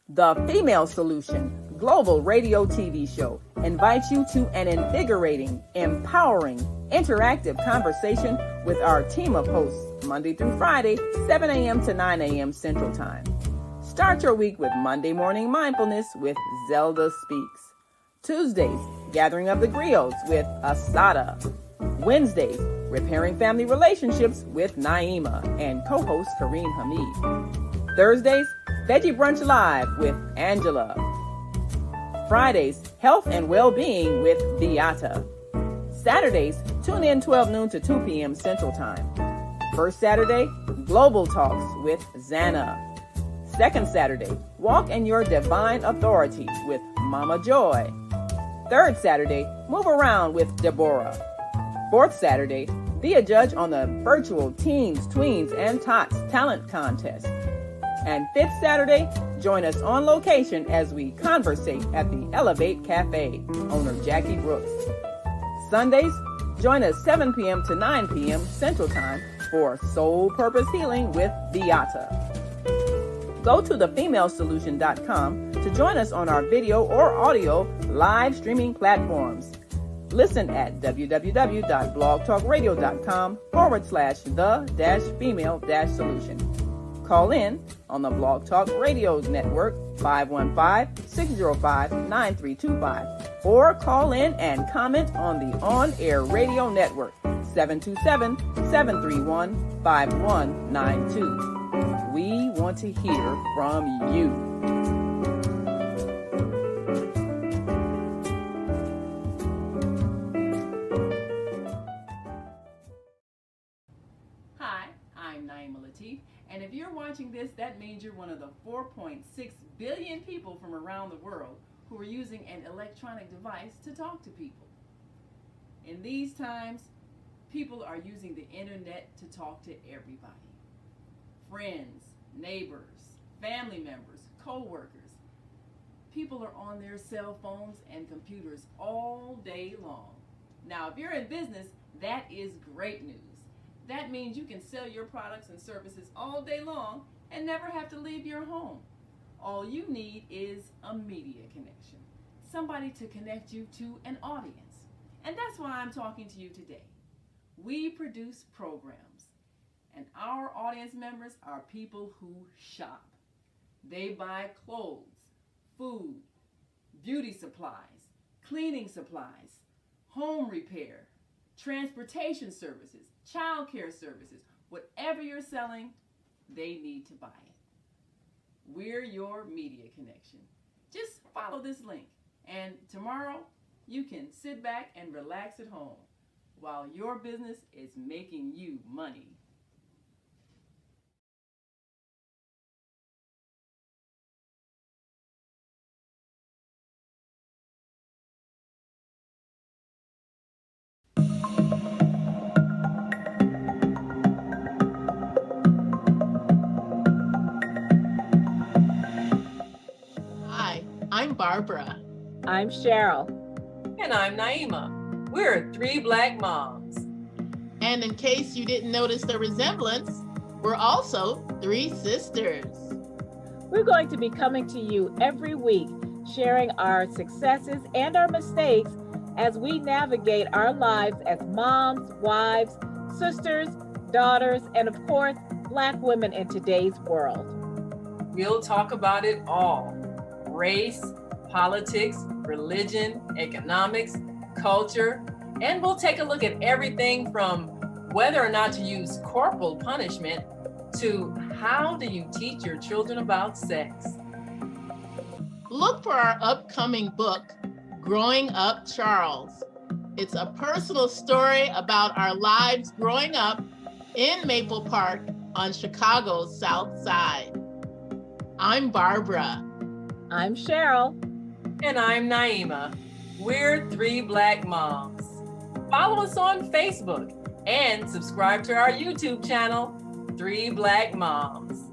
The Female Solution Global Radio TV Show invites you to an invigorating, empowering, interactive conversation with our team of hosts Monday through Friday, 7 a.m. to 9 a.m. Central Time. Start your week with Monday Morning Mindfulness with Zelda Speaks. Tuesdays, Gathering of the Griots with Asadah. Wednesdays, Repairing Family Relationships with Naima and co-host Kareem Hamid. Thursdays, Veggie Brunch Live with Angela. Fridays, Health and Well-Being with Beata. Saturdays, tune in 12 noon to 2 p.m. Central Time. First Saturday, Global Talks with Zana. Second Saturday, Walk in Your Divine Authority with Mama Joy. Third Saturday, Move Around with Deborah. Fourth Saturday, be a judge on the virtual Teens, Tweens, and Tots Talent Contest. And fifth Saturday, join us on location as we conversate at the Elevate Cafe, owner Jackie Brooks. Sundays, join us 7 p.m. to 9 p.m. Central Time for Soul Purpose Healing with Beata. Go to thefemalesolution.com to join us on our video or audio live streaming platforms. Listen at www.blogtalkradio.com/the-female-solution. Call in on the Blog Talk Radio Network 515-605-9325 or call in and comment on the On-Air Radio Network 727-731-5192. We want to hear from you. Hi, I'm Naima Latif. And if you're watching this, that means you're one of the 4.6 billion people from around the world who are using an electronic device to talk to people. In these times, people are using the internet to talk to everybody. Friends, neighbors, family members, co-workers. People are on their cell phones and computers all day long. Now, if you're in business, that is great news. That means you can sell your products and services all day long and never have to leave your home. All you need is a media connection, somebody to connect you to an audience. And that's why I'm talking to you today. We produce programs, and our audience members are people who shop. They buy clothes, food, beauty supplies, cleaning supplies, home repair, transportation services, child care services. Whatever you're selling, they need to buy it. We're your media connection. Just follow this link, and tomorrow you can sit back and relax at home while your business is making you money. I'm Barbara. I'm Cheryl. And I'm Naima. We're three Black moms. And in case you didn't notice the resemblance, we're also three sisters. We're going to be coming to you every week, sharing our successes and our mistakes as we navigate our lives as moms, wives, sisters, daughters, and of course, Black women in today's world. We'll talk about it all. Race, politics, religion, economics, culture, and we'll take a look at everything from whether or not to use corporal punishment to how do you teach your children about sex. Look for our upcoming book, Growing Up Charles. It's a personal story about our lives growing up in Maple Park on Chicago's South Side. I'm Barbara. I'm Cheryl. And I'm Naima. We're three Black moms. Follow us on Facebook and subscribe to our YouTube channel, Three Black Moms.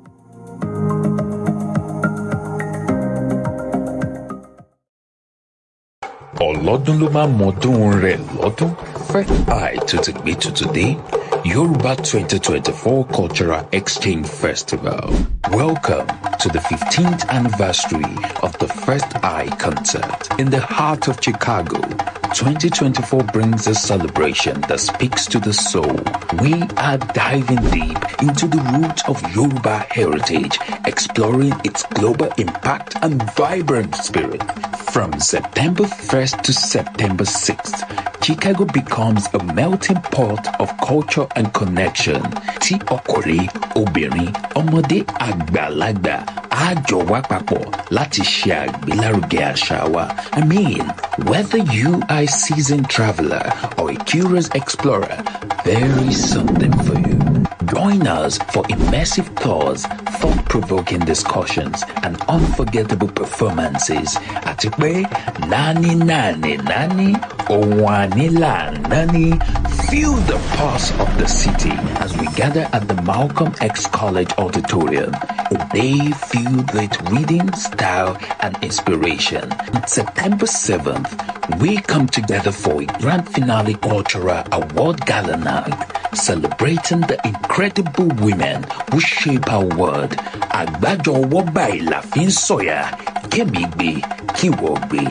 Ọlọ́dún ló máa mọdún rẹ̀ lọ́dún. Fresh Eye tún ti gbé tuntun dé. Yoruba 2024 Cultural Exchange Festival. Welcome to the 15th anniversary of the First Eye concert in the heart of Chicago. 2024 brings a celebration that speaks to the soul. We are diving deep into the roots of Yoruba heritage, exploring its global impact and vibrant spirit. From September 1st to September 6th, Chicago becomes a melting pot of culture and connection. Tí ọkùnrin, obìnrin, ọmọdé, àgbàlagbà á jọ wá papọ̀ láti ṣe àgbélárugẹ àṣà wa. I mean, whether you are a seasoned traveler or a curious explorer, there is something for you. Join us for immersive tours, thought-provoking discussions, and unforgettable performances. Àti pé nani nani nani, owanila nani. Feel the pulse of the city as we gather at the Malcolm X College Auditorium. A day filled with reading, style, and inspiration. On September 7th, we come together for a grand finale cultural award gala night, celebrating the incredible women who shape our world. Àgbájọ ọwọ́ báyìí la fi ń sọ̀yà, kémi gbé, kíwọ gbé.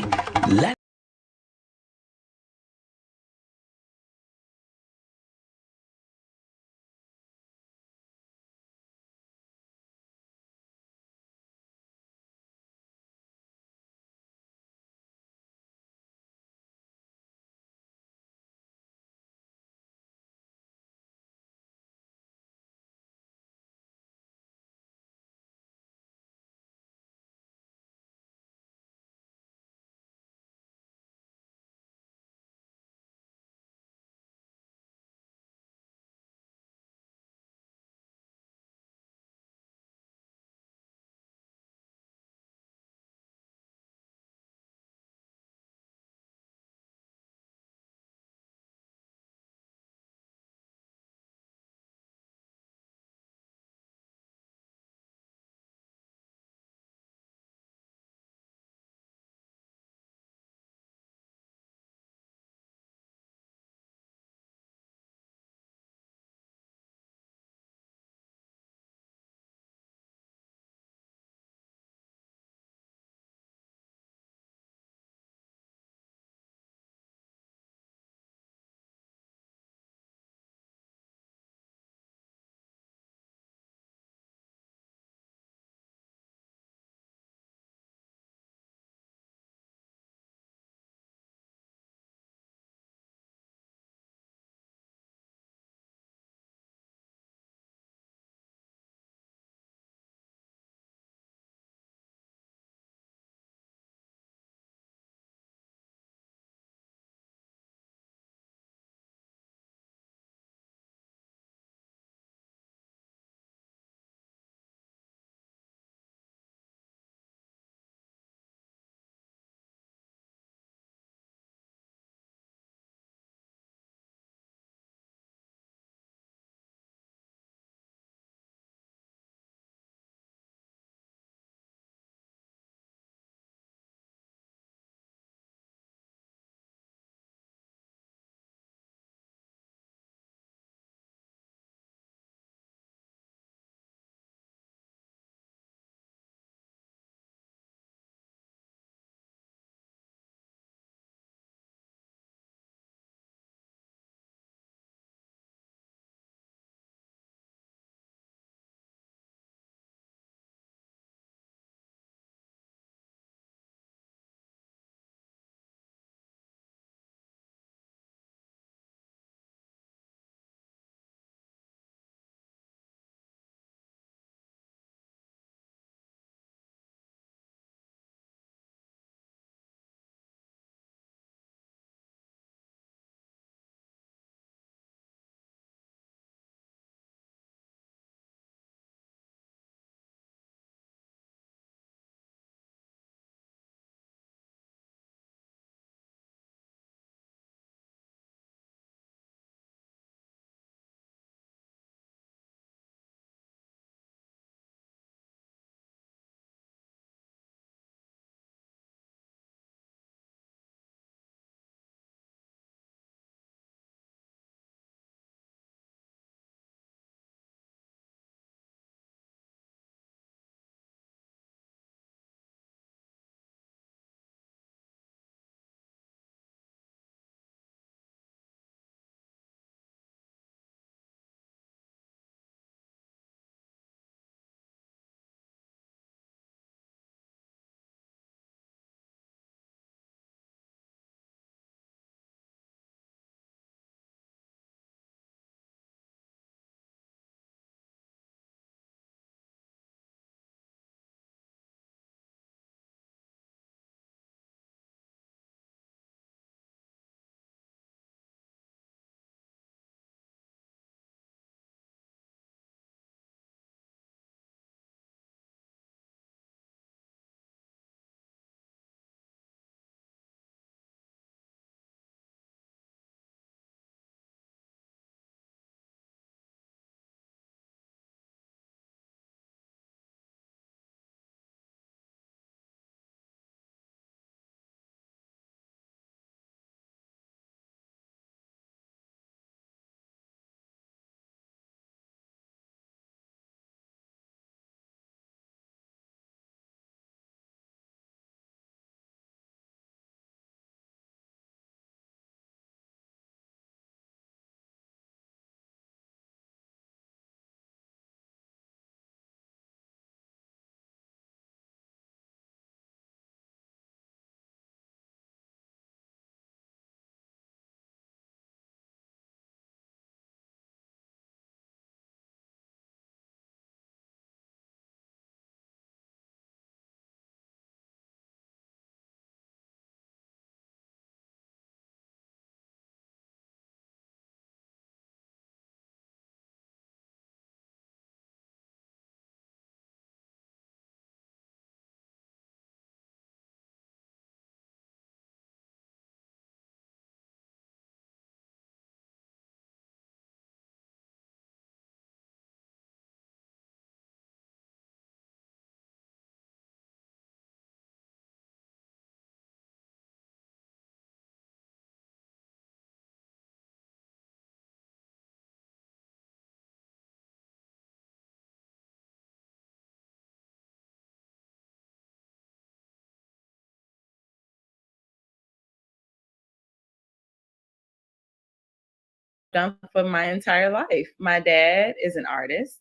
done for my entire life. My dad is an artist.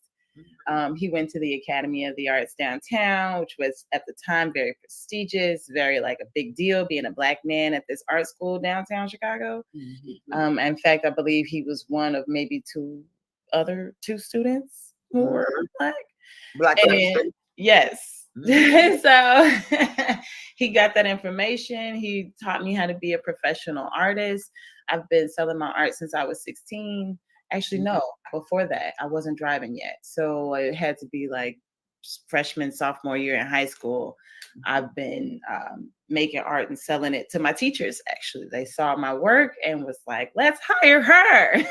He went to the Academy of the Arts downtown, which was at the time very prestigious, very like a big deal being a Black man at this art school downtown Chicago. In fact, I believe he was one of maybe two students who were Black. And yes. So he got that information. He taught me how to be a professional artist. I've been selling my art since I was 16. Actually, no, before that, I wasn't driving yet. So it had to be like freshman, sophomore year in high school. I've been making art and selling it to my teachers, actually. They saw my work and was like, let's hire her.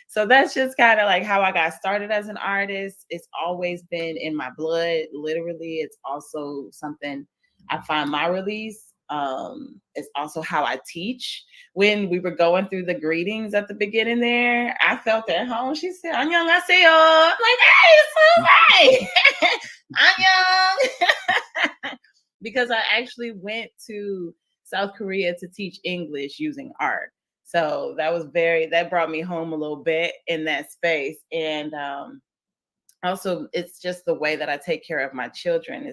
So that's just kind of like how I got started as an artist. It's always been in my blood, literally. It's also something I find my release. It's also how I teach. When we were going through the greetings at the beginning there, I felt at home. She said, "Annyeonghaseyo." I'm like, hey, Annyeong. Because I actually went to South Korea to teach English using art. So that brought me home a little bit in that space. And also, it's just the way that I take care of my children.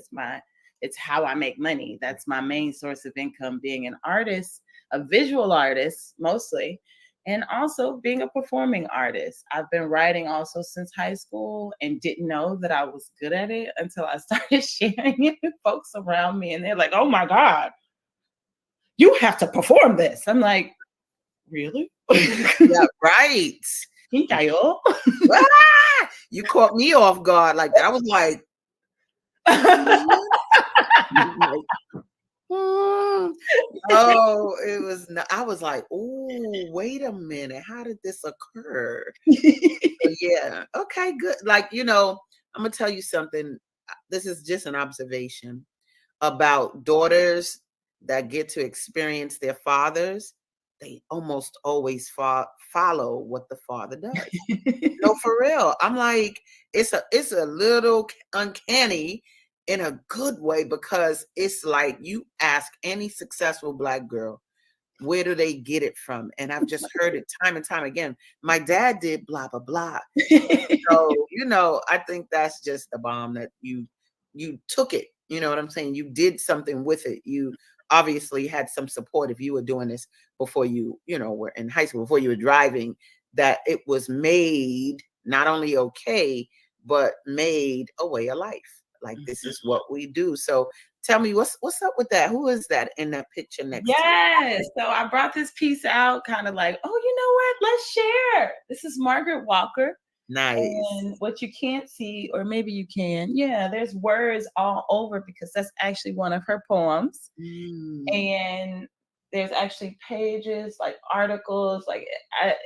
It's how I make money. That's my main source of income, being an artist, a visual artist mostly, and also being a performing artist. I've been writing also since high school and didn't know that I was good at it until I started sharing it with folks around me. And they're like, oh my God, you have to perform this. I'm like, really? Yeah, right. You caught me off guard like that. I was like, oh, it was. I was like, oh, wait a minute. How did this occur? Yeah. Okay, good. Like, I'm gonna tell you something. This is just an observation about daughters that get to experience their fathers. They almost always follow what the father does. No, for real. I'm like, it's a little uncanny in a good way, because it's like you ask any successful Black girl, where do they get it from? And I've just heard it time and time again. My dad did blah, blah, blah. So, I think that's just the bomb that you took it. You know what I'm saying? You did something with it. You obviously had some support if you were doing this before you were in high school, before you were driving, that it was made not only okay, but made a way of life. Like, this is what we do. So tell me, what's up with that? Who is that in that picture next to you? Yes. So I brought this piece out kind of like, oh, you know what? Let's share. This is Margaret Walker. Nice. And what you can't see, or maybe you can, there's words all over, because that's actually one of her poems. And there's actually pages, like articles, like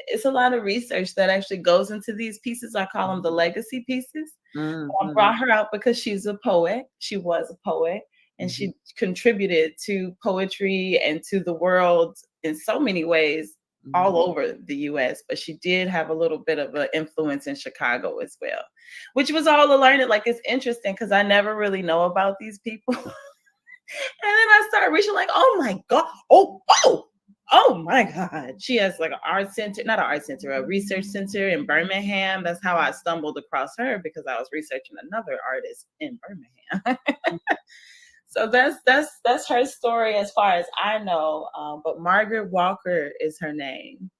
it's a lot of research that actually goes into these pieces. I call them the legacy pieces. I brought her out because she's a poet. She was a poet, and she contributed to poetry and to the world in so many ways all over the US, but she did have a little bit of an influence in Chicago as well, which was all to learn it. Like, it's interesting because I never really know about these people. And then I started reaching like, oh my God, oh my God. She has like an art center, not an art center, a research center in Birmingham. That's how I stumbled across her, because I was researching another artist in Birmingham. So that's her story as far as I know. But Margaret Walker is her name.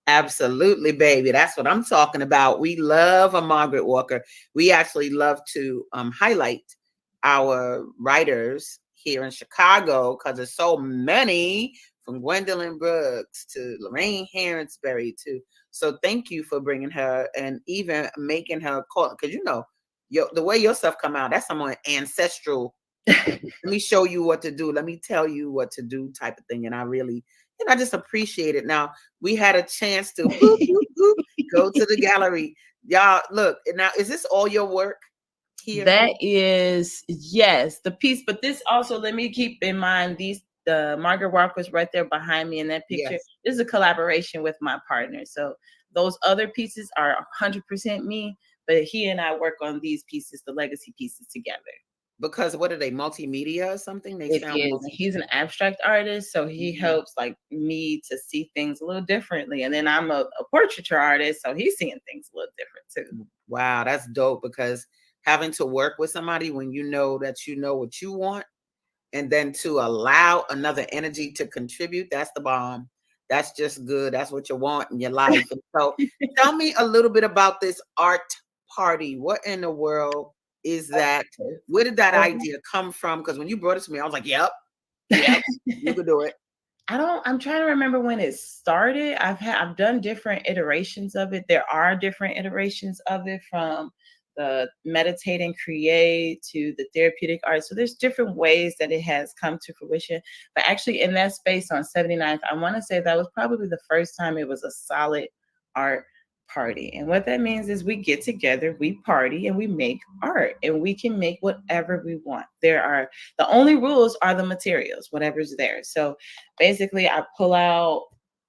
Absolutely, baby. That's what I'm talking about. We love a Margaret Walker. We actually love to highlight our writers here in Chicago, because there's so many, from Gwendolyn Brooks to Lorraine Harrensberry so thank you for bringing her and even making her call, because the way your stuff come out, that's some ancestral. Let me show you what to do. Let me tell you what to do type of thing. And I really, I just appreciate it. Now, we had a chance to go to the gallery. Y'all, look, now, is this all your work here? That is, yes, the piece. But this also, let me keep in mind, the Margaret Walker's right there behind me in that picture. Yes. This is a collaboration with my partner. So those other pieces are 100% me, but he and I work on these pieces, the legacy pieces, together. Because what are they, multimedia or something? They It sound is. He's an abstract artist, so he helps like me to see things a little differently. And then I'm a portraiture artist, so he's seeing things a little different too. Wow, that's dope, because having to work with somebody when you know that you know what you want, and then to allow another energy to contribute, that's the bomb. That's just good. That's what you want in your life. And so tell me a little bit about this art party. What in the world is that? Where did that idea come from? Because when you brought it to me, I was like, yep, you could do it. I'm trying to remember when it started. I've done different iterations of it. There are different iterations of it, from the meditate and create to the therapeutic art. So there's different ways that it has come to fruition. But actually in that space on 79th, I want to say that was probably the first time it was a solid art party. And what that means is we get together, we party, and we make art, and we can make whatever we want. The only rules are the materials, whatever's there. So basically I pull out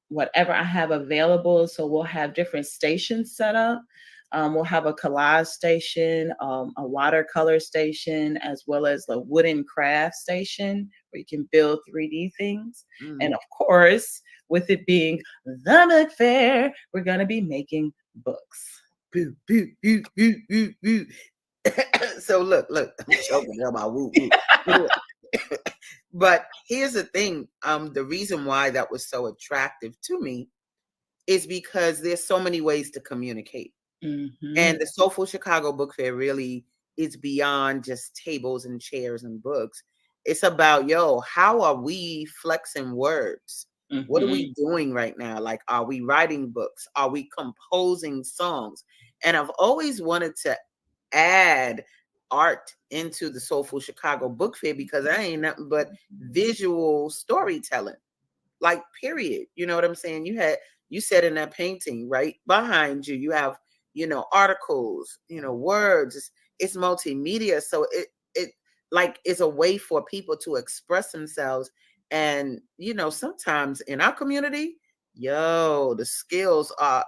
whatever I have available. So we'll have different stations set up. We'll have a collage station, a watercolor station, as well as a wooden craft station where you can build 3D things. And of course, with it being the book fair, we're going to be making books. Boo, boo, boo, boo, boo, boo. So look, I'm choking on my woo, woo. But here's the thing. The reason why that was so attractive to me is because there's so many ways to communicate. And the Soulful Chicago Book Fair really is beyond just tables and chairs and books. It's about, how are we flexing words? What are we doing right now? Like, are we writing books? Are we composing songs? And I've always wanted to add art into the Soulful Chicago Book Fair, because I ain't nothing but visual storytelling. Like, period. You know what I'm saying? You said in that painting right behind you, you have, articles, words. It's multimedia. So it like is a way for people to express themselves. And, sometimes in our community, the skills are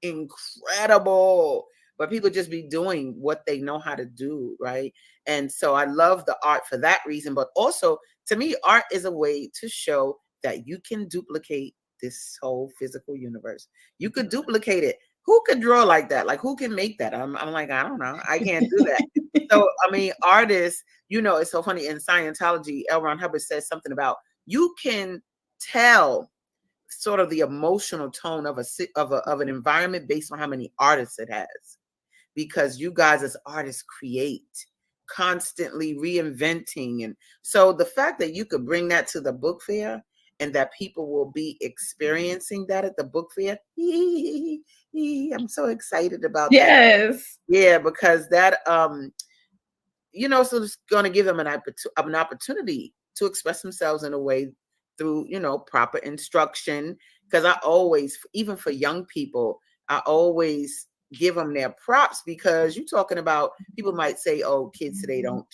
incredible, but people just be doing what they know how to do, right? And so I love the art for that reason. But also, to me, art is a way to show that you can duplicate this whole physical universe. You could duplicate it. Who could draw like that? Like, who can make that? I'm like, I don't know. I can't do that. So, I mean, artists, it's so funny. In Scientology, L. Ron Hubbard says something about you can tell sort of the emotional tone of an environment based on how many artists it has, because you guys as artists create, constantly reinventing. And so the fact that you could bring that to the book fair and that people will be experiencing that at the book fair, I'm so excited about that. Yes. Yeah, because that so it's going to give them an opportunity to express themselves in a way through, proper instruction. Because I always, even for young people, I always give them their props, because you're talking about, people might say, oh, kids today don't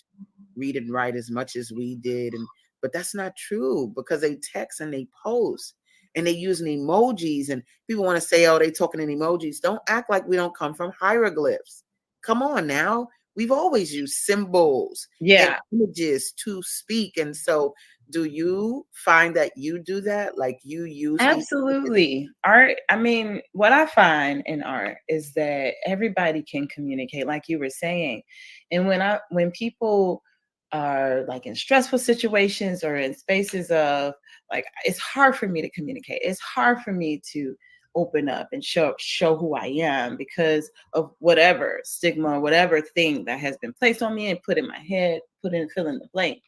read and write as much as we did. But that's not true, because they text and they post and they using emojis, and people want to say, oh, they talking in emojis. Don't act like we don't come from hieroglyphs. Come on now. We've always used symbols and images to speak. And so do you find that you do that? Like, you use Absolutely. Art, I mean, what I find in art is that everybody can communicate, like you were saying. And when people are like in stressful situations or in spaces of like, it's hard for me to communicate. It's hard for me to open up and show who I am because of whatever stigma or whatever thing that has been placed on me and put in my head, fill in the blank.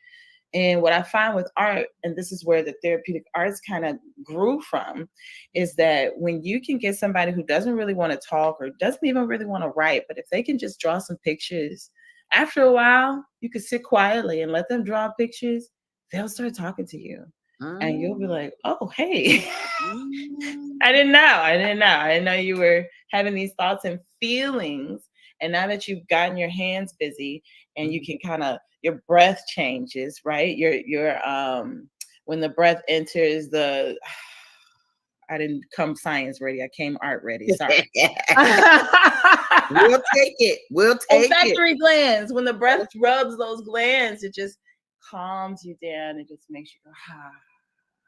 And what I find with art, and this is where the therapeutic arts kind of grew from, is that when you can get somebody who doesn't really want to talk or doesn't even really want to write, but if they can just draw some pictures, after a while, you can sit quietly and let them draw pictures, they'll start talking to you. And you'll be like, oh, hey, I didn't know. I didn't know you were having these thoughts and feelings. And now that you've gotten your hands busy and you can kind of, your breath changes, right? Your when the breath enters I didn't come science ready. I came art ready. Sorry. We'll take it. We'll take it. Olfactory glands. When the breath rubs those glands, it just calms you down. It just makes you go, ah.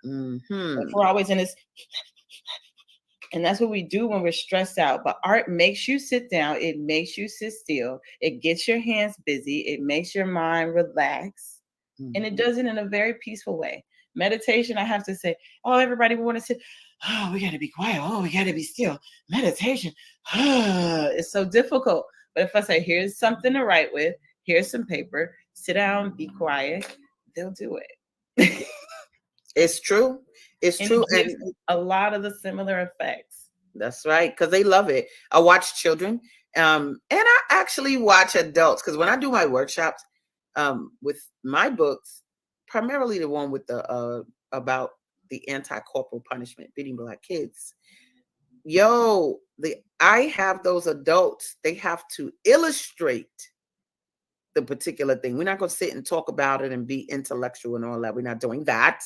If we're always in this, and that's what we do when we're stressed out. But art makes you sit down. It makes you sit still. It gets your hands busy. It makes your mind relax. And it does it in a very peaceful way. Meditation, I have to say, oh, everybody want to sit. Oh, we got to be quiet. Oh, we got to be still. Meditation. It's so difficult. But if I say, here's something to write with, here's some paper, sit down, be quiet, they'll do it. It's true. It's true. And a lot of the similar effects. That's right. Because they love it. I watch children and I actually watch adults. Because when I do my workshops with my books, primarily the one with the about the anti-corporal punishment, beating Black kids. I have those adults, they have to illustrate the particular thing. We're not going to sit and talk about it and be intellectual and all that. We're not doing that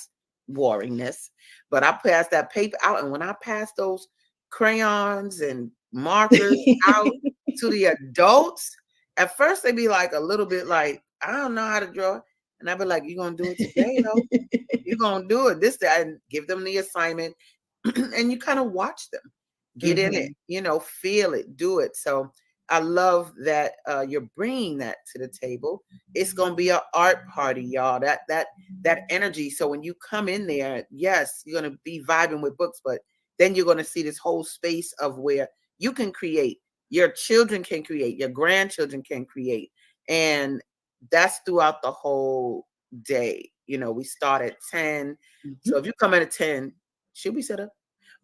boringness. But I pass that paper out, and when I pass those crayons and markers out to the adults, at first they be like a little bit like, I don't know how to draw. And I'd be like, you're going to do it today, though. You're going to do it this day, and give them the assignment. And you kind of watch them get in it, feel it, do it. So I love that you're bringing that to the table. It's going to be an art party, y'all. That energy. So when you come in there, yes, you're going to be vibing with books, but then you're going to see this whole space of where you can create. Your children can create. Your grandchildren can create. And that's throughout the whole day. We start at 10. So if you come in at 10, should we set up?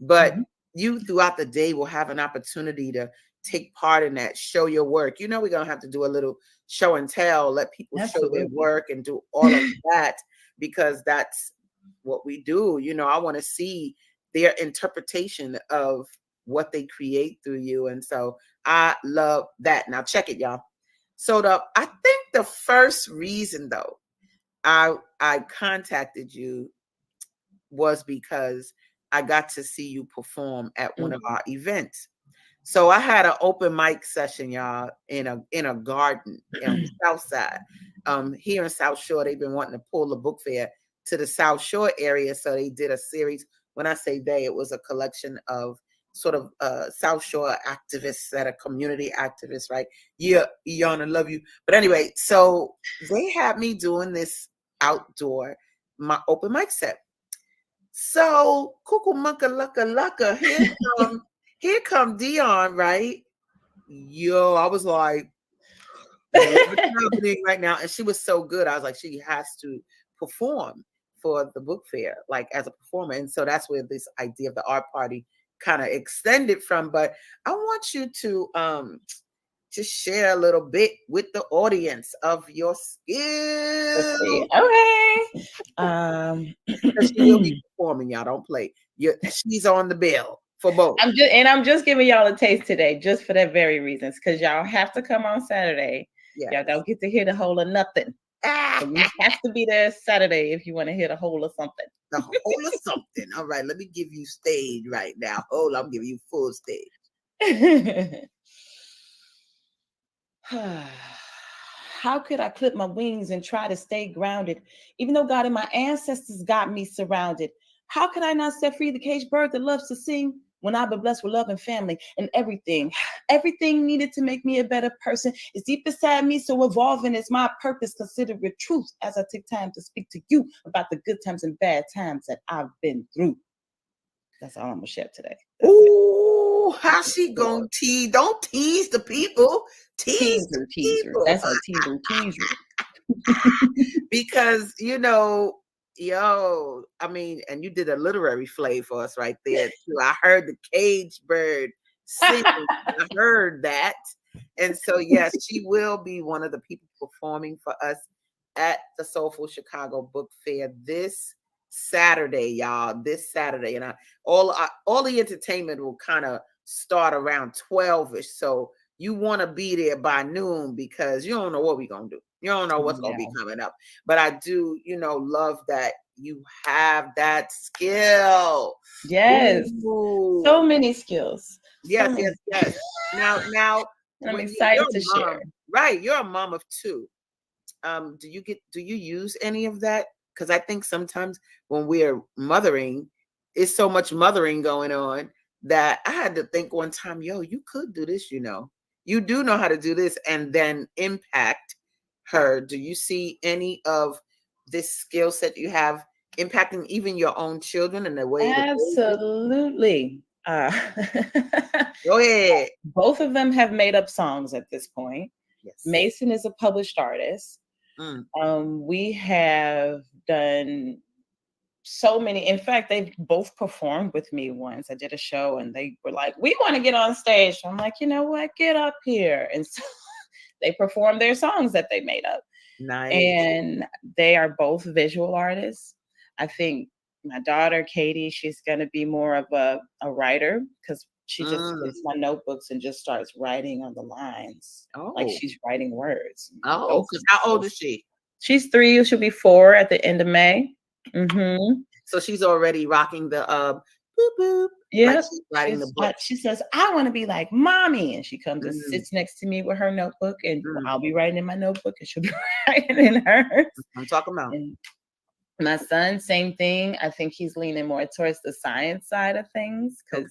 But you throughout the day will have an opportunity to take part in that, show your work. We're going to have to do a little show and tell, let people show their work and do all of that, because that's what we do. I want to see their interpretation of what they create through you. And so I love that. Now check it, y'all. So I think the first reason, though, I contacted you was because I got to see you perform at one of our events. So I had an open mic session, y'all, in a garden on the South Side. Here in South Shore, they've been wanting to pull the book fair to the South Shore area. So they did a series. When I say they, it was a collection of sort of South Shore activists that are community activists, right? Yeah, Iana, love you. But anyway, so they had me doing this outdoor, my open mic set. So cuckoo mucka lucka lucka, here come Dion, right? Yo, I was like, what's happening right now? And she was so good. I was like, she has to perform for the book fair, like as a performer. And so that's where this idea of the art party kind of extended from. But I want you to just share a little bit with the audience of your skills. Okay. She will be performing, y'all. Don't play. She's on the bill for both. I'm just giving y'all a taste today, just for that very reasons, because y'all have to come on Saturday. Yes. Y'all don't get to hear the whole of nothing. You have to be there Saturday if you want to hear the whole of something. The whole of something. All right, let me give you stage right now. Hold on, I'm giving you full stage. How could I clip my wings and try to stay grounded, even though God and my ancestors got me surrounded? How could I not set free the caged bird that loves to sing when I've been blessed with love and family and everything? Everything needed to make me a better person is deep inside me, so evolving is my purpose. Consider it truth as I take time to speak to you about the good times and bad times that I've been through. That's all I'm gonna share today. Ooh, how she gonna tease? Don't tease the people. Tease the people. That's a teaser. Because I mean, and you did a literary flay for us right there too. I heard the cage bird singing. I heard that. And so yes, she will be one of the people performing for us at the Soulful Chicago Book Fair this Saturday, y'all. This Saturday. And all the entertainment will kind of start around 12ish. So you want to be there by noon, because you don't know what we're gonna do. You don't know what's gonna be coming up. But I do, love that you have that skill. Yes. Ooh. So many skills. Yes. Now And I'm Well, excited you're to a share. mom, right? You're a mom of two. Do you use any of that? Because I think sometimes when we're mothering, it's so much mothering going on that I had to think one time, yo, you could do this, you do know how to do this, and then impact her. Do you see any of this skill set you have impacting even your own children and the way that Absolutely. go ahead? Both of them have made up songs at this point. Yes. Mason is a published artist. We have done so many. In fact, they've both performed with me once. I did a show and they were like, we want to get on stage. I'm like, you know what? Get up here. And so they performed their songs that they made up. Nice. And they are both visual artists. I think my daughter, Katie, she's going to be more of a writer because she just gets my notebooks and just starts writing on the lines. Like she's writing words. Oh, because how old is she? She's 3. She'll be 4 at the end of May. So she's already rocking the boop boop. Yeah, like she's writing the book. She says, "I want to be like mommy," and she comes and sits next to me with her notebook, and I'll be writing in my notebook, and she'll be writing in hers. I'm talking about. And my son, same thing. I think he's leaning more towards the science side of things because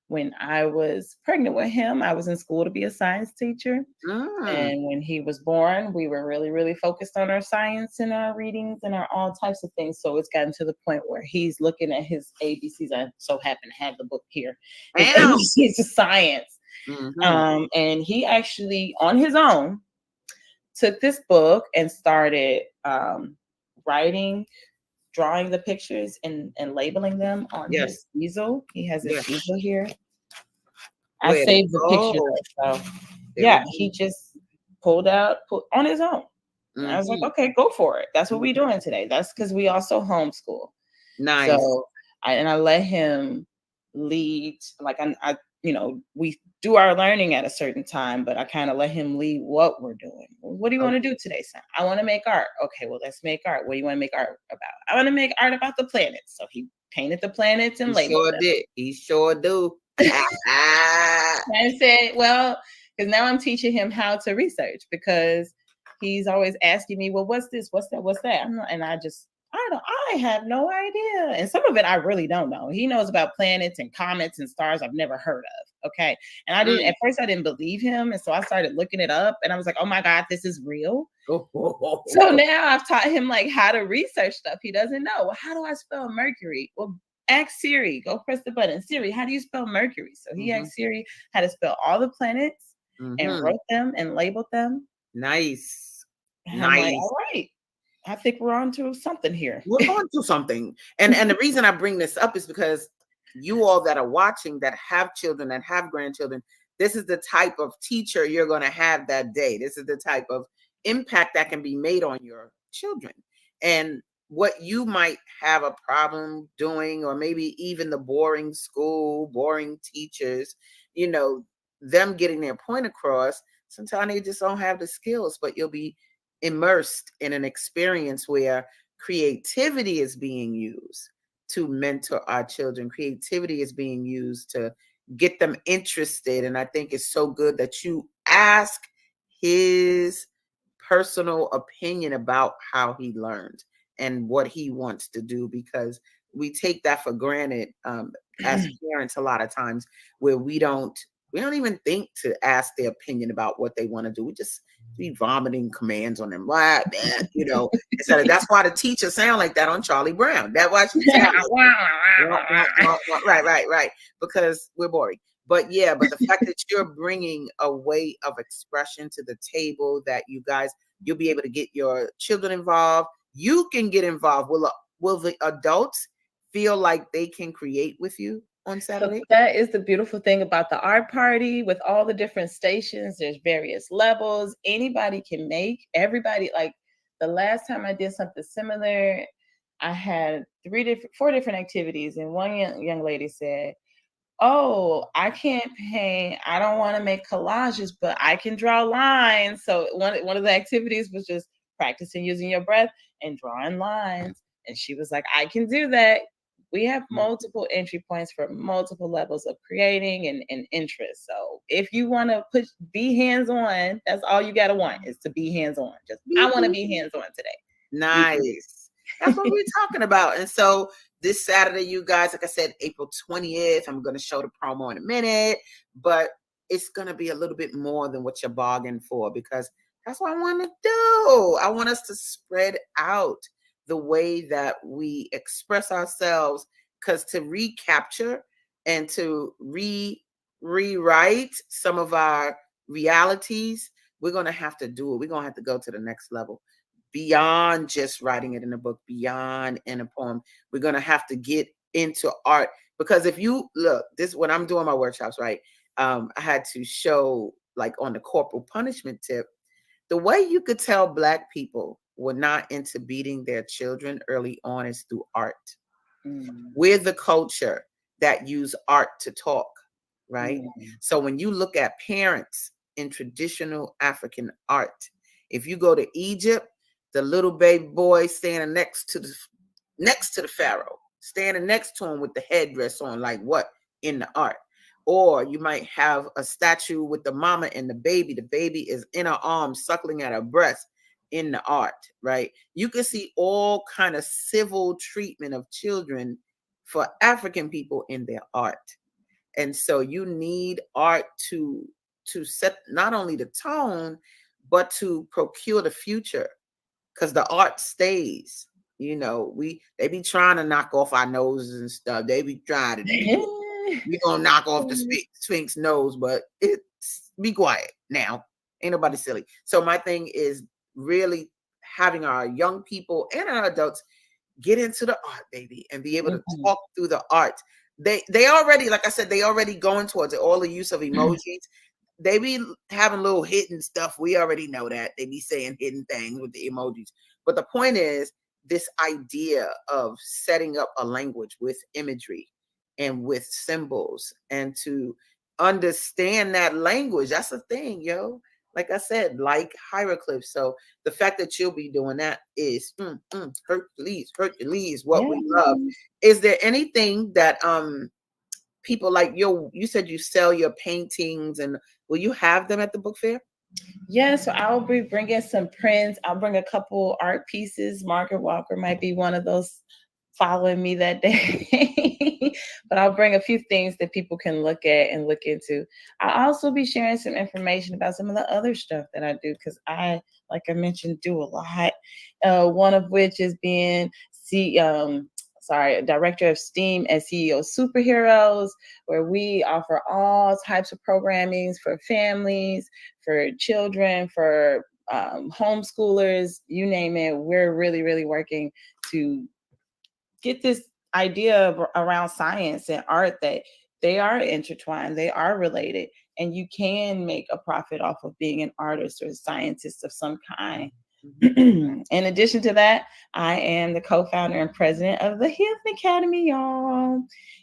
when I was pregnant with him, I was in school to be a science teacher. And when he was born, we were really, really focused on our science and our readings and our all types of things. So it's gotten to the point where he's looking at his ABCs. I so happen to have the book here. His ABCs of science. And he actually, on his own, took this book and started writing, drawing the pictures and labeling them on his easel. He has his easel here. I saved the picture. So yeah, he just pulled on his own. I was like, okay, go for it. That's what we're doing today. That's because we also homeschool. Nice. So I let him lead. Like I we do our learning at a certain time, but I kind of let him lead what we're doing. What do you want to do today, son? I want to make art. Okay, well, let's make art. What do you want to make art about? I want to make art about the planets. So he painted the planets and labeled them. He sure do. And said, well, because now I'm teaching him how to research because he's always asking me, well, what's this? What's that? What's that? I have no idea. And some of it I really don't know. He knows about planets and comets and stars I've never heard of. Okay. And at first I didn't believe him. And so I started looking it up and I was like, oh my God, this is real. So now I've taught him like how to research stuff he doesn't know. Well, how do I spell Mercury? Well, ask Siri, go press the button. Siri, how do you spell Mercury? So he asked Siri how to spell all the planets and wrote them and labeled them. Nice. And I'm like, all right. I think we're on to something here. We're on to something. And the reason I bring this up is because you all that are watching that have children, that have grandchildren, this is the type of teacher you're going to have that day. This is the type of impact that can be made on your children. And what you might have a problem doing, or maybe even the boring school, boring teachers, them getting their point across, sometimes they just don't have the skills, but you'll be immersed in an experience where creativity is being used to mentor our children. Creativity is being used to get them interested. And I think it's so good that you ask his personal opinion about how he learned and what he wants to do, because we take that for granted as parents a lot of times, where we don't even think to ask their opinion about what they want to do. We just be vomiting commands on them. Why, man? Instead of, that's why the teacher sound like that on Charlie Brown. That's why she sound right. Because we're boring. But the fact that you're bringing a way of expression to the table, that you'll be able to get your children involved. You can get involved. Will the adults feel like they can create with you on Saturday? So that is the beautiful thing about the art party. With all the different stations, there's various levels. Anybody can make. Everybody, like the last time I did something similar, I had 4 different activities, and one young lady said, oh, I can't paint. I don't want to make collages, but I can draw lines. So one of the activities was just practicing using your breath and drawing lines. And she was like, I can do that. We have multiple entry points for multiple levels of creating and interest. So if you want to be hands-on, that's all you gotta want is to be hands-on. I want to be hands-on today. Nice. That's what we're talking about. And so this Saturday, you guys, like I said, April 20th, I'm going to show the promo in a minute, but it's going to be a little bit more than what you're bargaining for, because that's what I want to do. I want us to spread out the way that we express ourselves, because to recapture and to rewrite some of our realities, we're going to have to do it. We're going to have to go to the next level. Beyond just writing it in a book, beyond in a poem, we're going to have to get into art. Because if you look, this when I'm doing my workshops, right? I had to show, like, on the corporal punishment tip, the way you could tell Black people were not into beating their children early on is through art. We're the culture that use art to talk, right? So when you look at parents in traditional African art, if you go to Egypt, the little baby boy standing next to the pharaoh, standing next to him with the headdress on, like what in the art. Or you might have a statue with the mama and the baby. The baby is in her arms, suckling at her breast in the art, right? You can see all kind of civil treatment of children for African people in their art. And so you need art to set not only the tone, but to procure the future. Because the art stays, they be trying to knock off our noses and stuff. They be trying to, we're gonna knock off the Sphinx nose, but be quiet now. Ain't nobody silly. So my thing is really having our young people and our adults get into the art, baby, and be able to talk through the art. They already, like I said, they already going towards it. All the use of emojis. They be having little hidden stuff. We already know that. They be saying hidden things with the emojis. But the point is, this idea of setting up a language with imagery and with symbols, and to understand that language, that's a thing, yo. Like I said, like hieroglyphs. So the fact that you'll be doing that is Hercules, what we love. Is there anything that people like you said you sell your paintings, and will you have them at the book fair? Yeah, so I'll be bringing some prints. I'll bring a couple art pieces. Margaret Walker might be one of those following me that day. But I'll bring a few things that people can look at and look into. I'll also be sharing some information about some of the other stuff that I do, because I, like I mentioned, do a lot. One of which is being director of STEAM at CEO Superheroes, where we offer all types of programming for families, for children, for homeschoolers, you name it. We're really, really working to get this idea around science and art that they are intertwined, they are related, and you can make a profit off of being an artist or a scientist of some kind. In addition to that, I am the co-founder and president of the Healing Academy, y'all,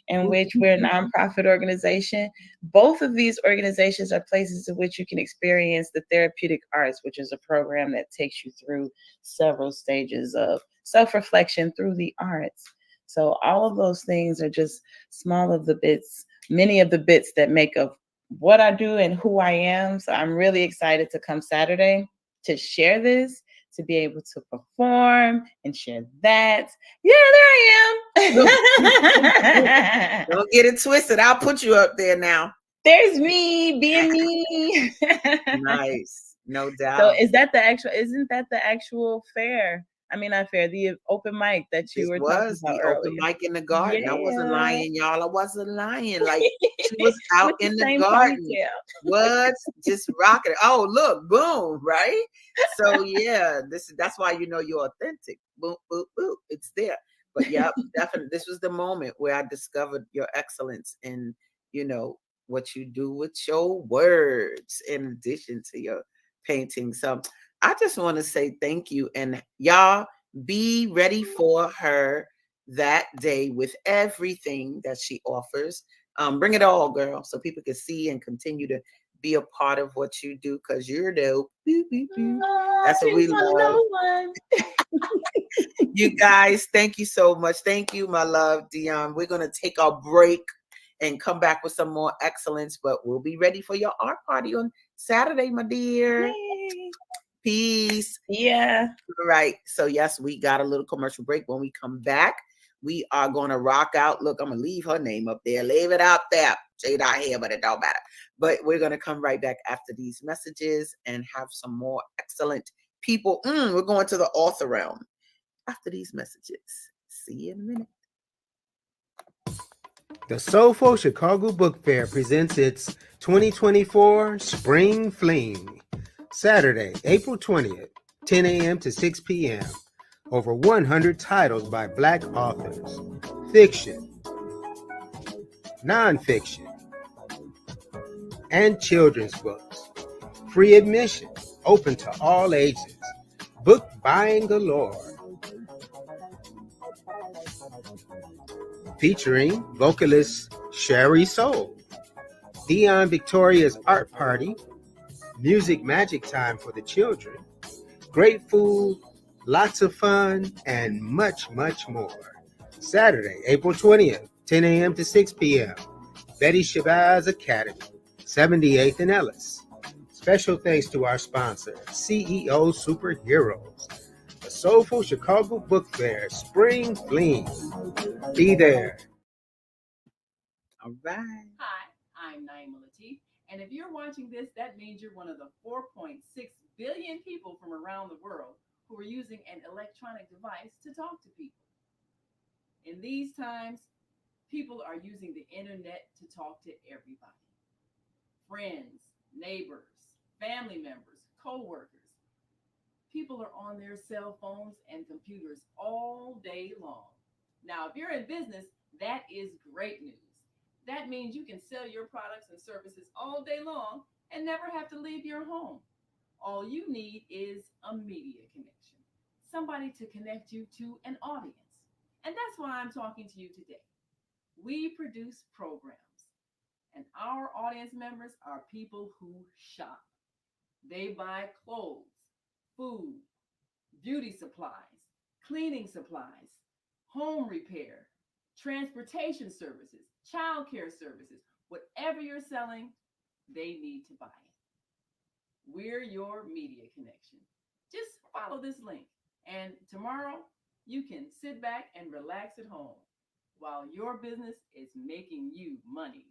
in which we're a nonprofit organization. Both of these organizations are places in which you can experience the therapeutic arts, which is a program that takes you through several stages of self-reflection through the arts. So all of those things are just many of the bits that make up what I do and who I am. So I'm really excited to come Saturday to share this, to be able to perform and share that. Yeah, there I am. Don't get it twisted. I'll put you up there now. There's me being me. Nice. No doubt. So isn't that the actual fair? I mean, not fair, the open mic that you were talking about earlier. Open mic in the garden. Yeah. I wasn't lying, y'all. I wasn't lying. Like, she was out in the garden. What? Just rocking it. Oh, look, boom, right? So yeah, that's why you know you're authentic. Boom, boom, boom. It's there. But yeah, definitely, this was the moment where I discovered your excellence in, what you do with your words in addition to your painting. So I just want to say thank you. And y'all be ready for her that day with everything that she offers. Bring it all, girl, so people can see and continue to be a part of what you do, because you're dope. That's what we love. You guys, thank you so much. Thank you, my love, Dion. We're going to take our break and come back with some more excellence, but we'll be ready for your art party on Saturday, my dear. Yay. Peace. Yeah. All right. So, yes, we got a little commercial break. When we come back, we are going to rock out. Look, I'm going to leave her name up there. Leave it out there. Shade out here, but it don't matter. But we're going to come right back after these messages and have some more excellent people. We're going to the author realm after these messages. See you in a minute. The Soulful Chicago Book Fair presents its 2024 Spring Fling. Saturday, April 20th, 10 a.m. to 6 p.m. Over 100 titles by Black authors. Fiction, nonfiction, and children's books. Free admission, open to all ages. Book buying galore. Featuring vocalist Sherry Soul, Dion Victoria's art party, music magic time for the children, great food, lots of fun, and much, much more. Saturday, April 20th, 10 a.m. to 6 p.m. Betty Shabazz Academy, 78th and Ellis. Special thanks to our sponsor, CEO Superheroes. The Soulful Chicago Book Fair Spring Fling. Be there. All right. Hi, I'm Naima Latif, and if you're watching this, that means you're one of the 4.6 billion people from around the world who are using an electronic device to talk to people. In these times, people are using the internet to talk to everybody. Friends, neighbors, family members, co-workers. People are on their cell phones and computers all day long. Now, if you're in business, that is great news. That means you can sell your products and services all day long and never have to leave your home. All you need is a media connection, somebody to connect you to an audience. And that's why I'm talking to you today. We produce programs, and our audience members are people who shop. They buy clothes, food, beauty supplies, cleaning supplies, home repair, transportation services, childcare services. Whatever you're selling, they need to buy it. We're your media connection. Just follow this link, and tomorrow you can sit back and relax at home while your business is making you money.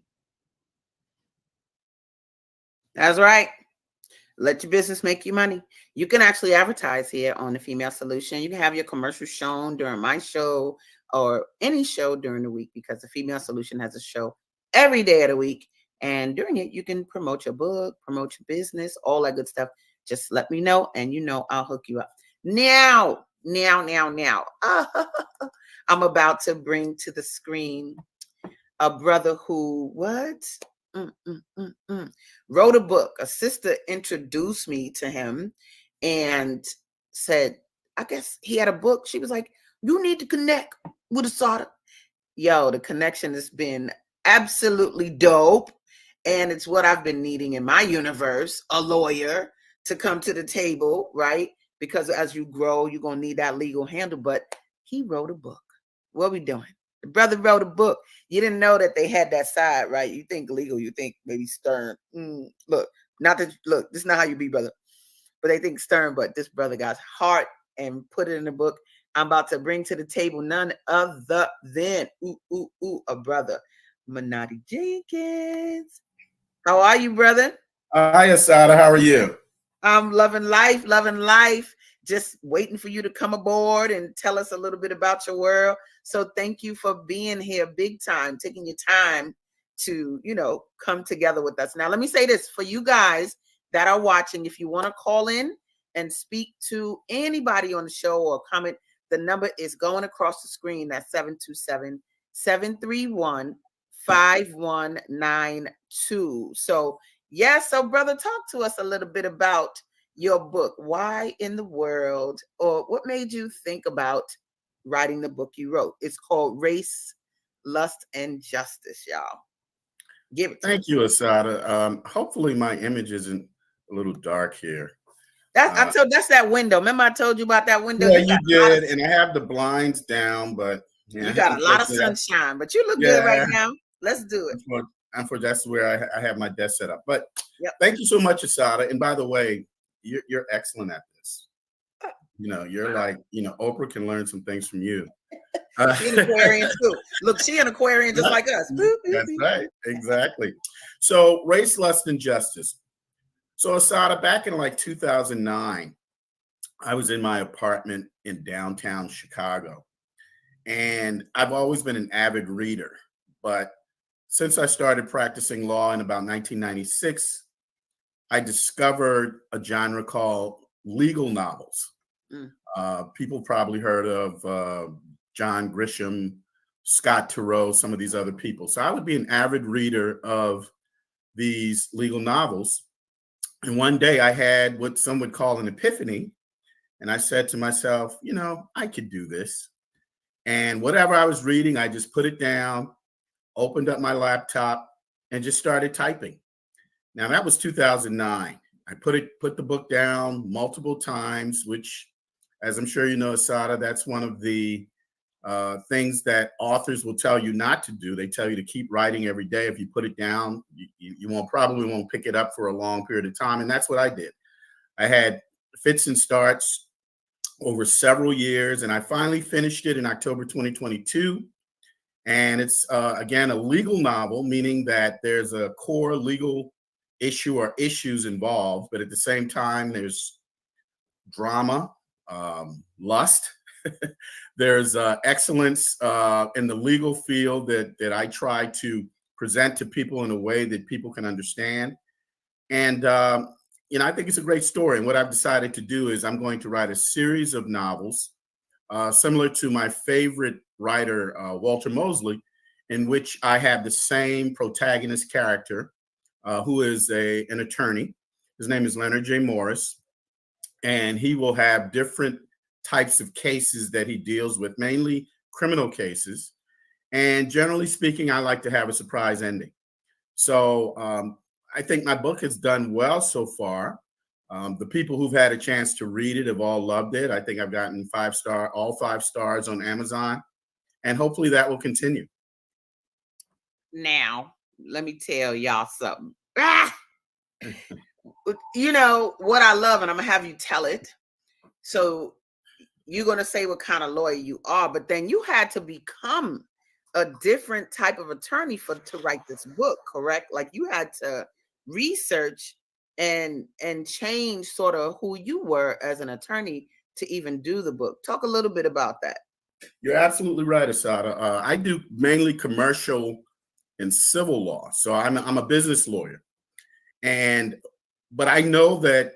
That's right. Let your business make you money. You can actually advertise here on the Female Solution. You can have your commercial shown during my show or any show during the week, because the Female Solution has a show every day of the week. And during it, you can promote your book, promote your business, all that good stuff. Just let me know, and I'll hook you up. Now, I'm about to bring to the screen a brother who wrote a book. A sister introduced me to him and said, I guess he had a book. She was like, you need to connect with Asadah. Yo, the connection has been absolutely dope. And it's what I've been needing in my universe, a lawyer to come to the table, right? Because as you grow, you're going to need that legal handle. But he wrote a book. What are we doing? The brother wrote a book. You didn't know that they had that side, right? You think legal, you think maybe stern. Look, this is not how you be, brother. But they think stern, but this brother got heart and put it in the book. I'm about to bring to the table none other than a brother, Minotti Jenkins. How are you, brother? Hi, Asadah. How are you? I'm loving life. Just waiting for you to come aboard and tell us a little bit about your world. So thank you for being here big time, taking your time to, come together with us. Now, let me say this for you guys that are watching. If you want to call in and speak to anybody on the show or comment, the number is going across the screen. That's 727-731-5192. So, so brother, talk to us a little bit about your book. Why in the world, or what made you think about writing the book you wrote? It's called Race, Lust, and Justice, y'all. Give it to Thank us. you, Asadah. Hopefully my image isn't a little dark here. That's that window. Remember I told you about that window? Yeah, you did, and I have the blinds down, but you got a lot of sunshine, but you look good right now. Let's do it. Unfortunately, that's where I have my desk set up. But yep. Thank you so much, Asadah. And by the way, you're excellent at this. You're like, Oprah can learn some things from you. She's an Aquarian too. Look, she an Aquarian just like us. That's right. Exactly. So race, lust, and justice. So Asadah, back in like 2009, I was in my apartment in downtown Chicago. And I've always been an avid reader. But since I started practicing law in about 1996, I discovered a genre called legal novels. People probably heard of John Grisham, Scott Turow, some of these other people. So I would be an avid reader of these legal novels. And one day I had what some would call an epiphany. And I said to myself, I could do this. And whatever I was reading, I just put it down, opened up my laptop, and just started typing. Now that was 2009. I put the book down multiple times, which, as I'm sure you know, Asadah, that's one of the things that authors will tell you not to do. They tell you to keep writing every day. If you put it down, you probably won't pick it up for a long period of time. And that's what I did. I had fits and starts over several years, and I finally finished it in October 2022. And it's, again, a legal novel, meaning that there's a core legal issue or issues involved, but at the same time, there's drama, lust. There's excellence in the legal field that I try to present to people in a way that people can understand. And, I think it's a great story. And what I've decided to do is I'm going to write a series of novels similar to my favorite writer, Walter Mosley, in which I have the same protagonist character who is an attorney. His name is Leonard J. Morris, and he will have different types of cases that he deals with, mainly criminal cases. And generally speaking, I like to have a surprise ending. So I think my book has done well so far. The people who've had a chance to read it have all loved it. I think I've gotten all 5 stars on Amazon, and hopefully that will continue. Now, let me tell y'all something. What I love, and I'm gonna have you tell it. So you're gonna say what kind of lawyer you are, but then you had to become a different type of attorney to write this book, correct? Like you had to research and change sort of who you were as an attorney to even do the book. Talk a little bit about that. You're absolutely right, Asadah. I do mainly commercial and civil law. So I'm a business lawyer. But I know that,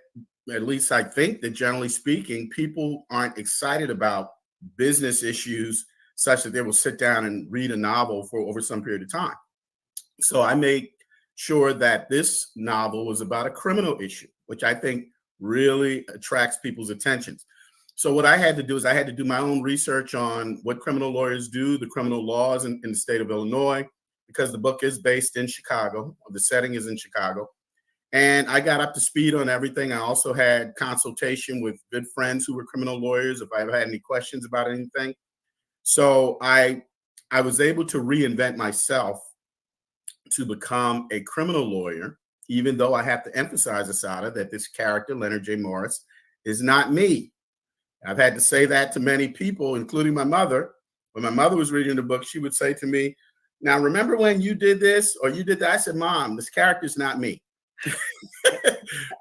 at least I think that generally speaking, people aren't excited about business issues such that they will sit down and read a novel for over some period of time. So I made sure that this novel was about a criminal issue, which I think really attracts people's attentions. So what I had to do is I had to do my own research on what criminal lawyers do, the criminal laws in the state of Illinois, because the book is based in Chicago. The setting is in Chicago. And I got up to speed on everything. I also had consultation with good friends who were criminal lawyers if I ever had any questions about anything. So I was able to reinvent myself to become a criminal lawyer, even though I have to emphasize, Asadah, that this character, Leonard J. Morris, is not me. I've had to say that to many people, including my mother. When my mother was reading the book, she would say to me, "Now, remember when you did this or you did that?" I said, "Mom, this character is not me."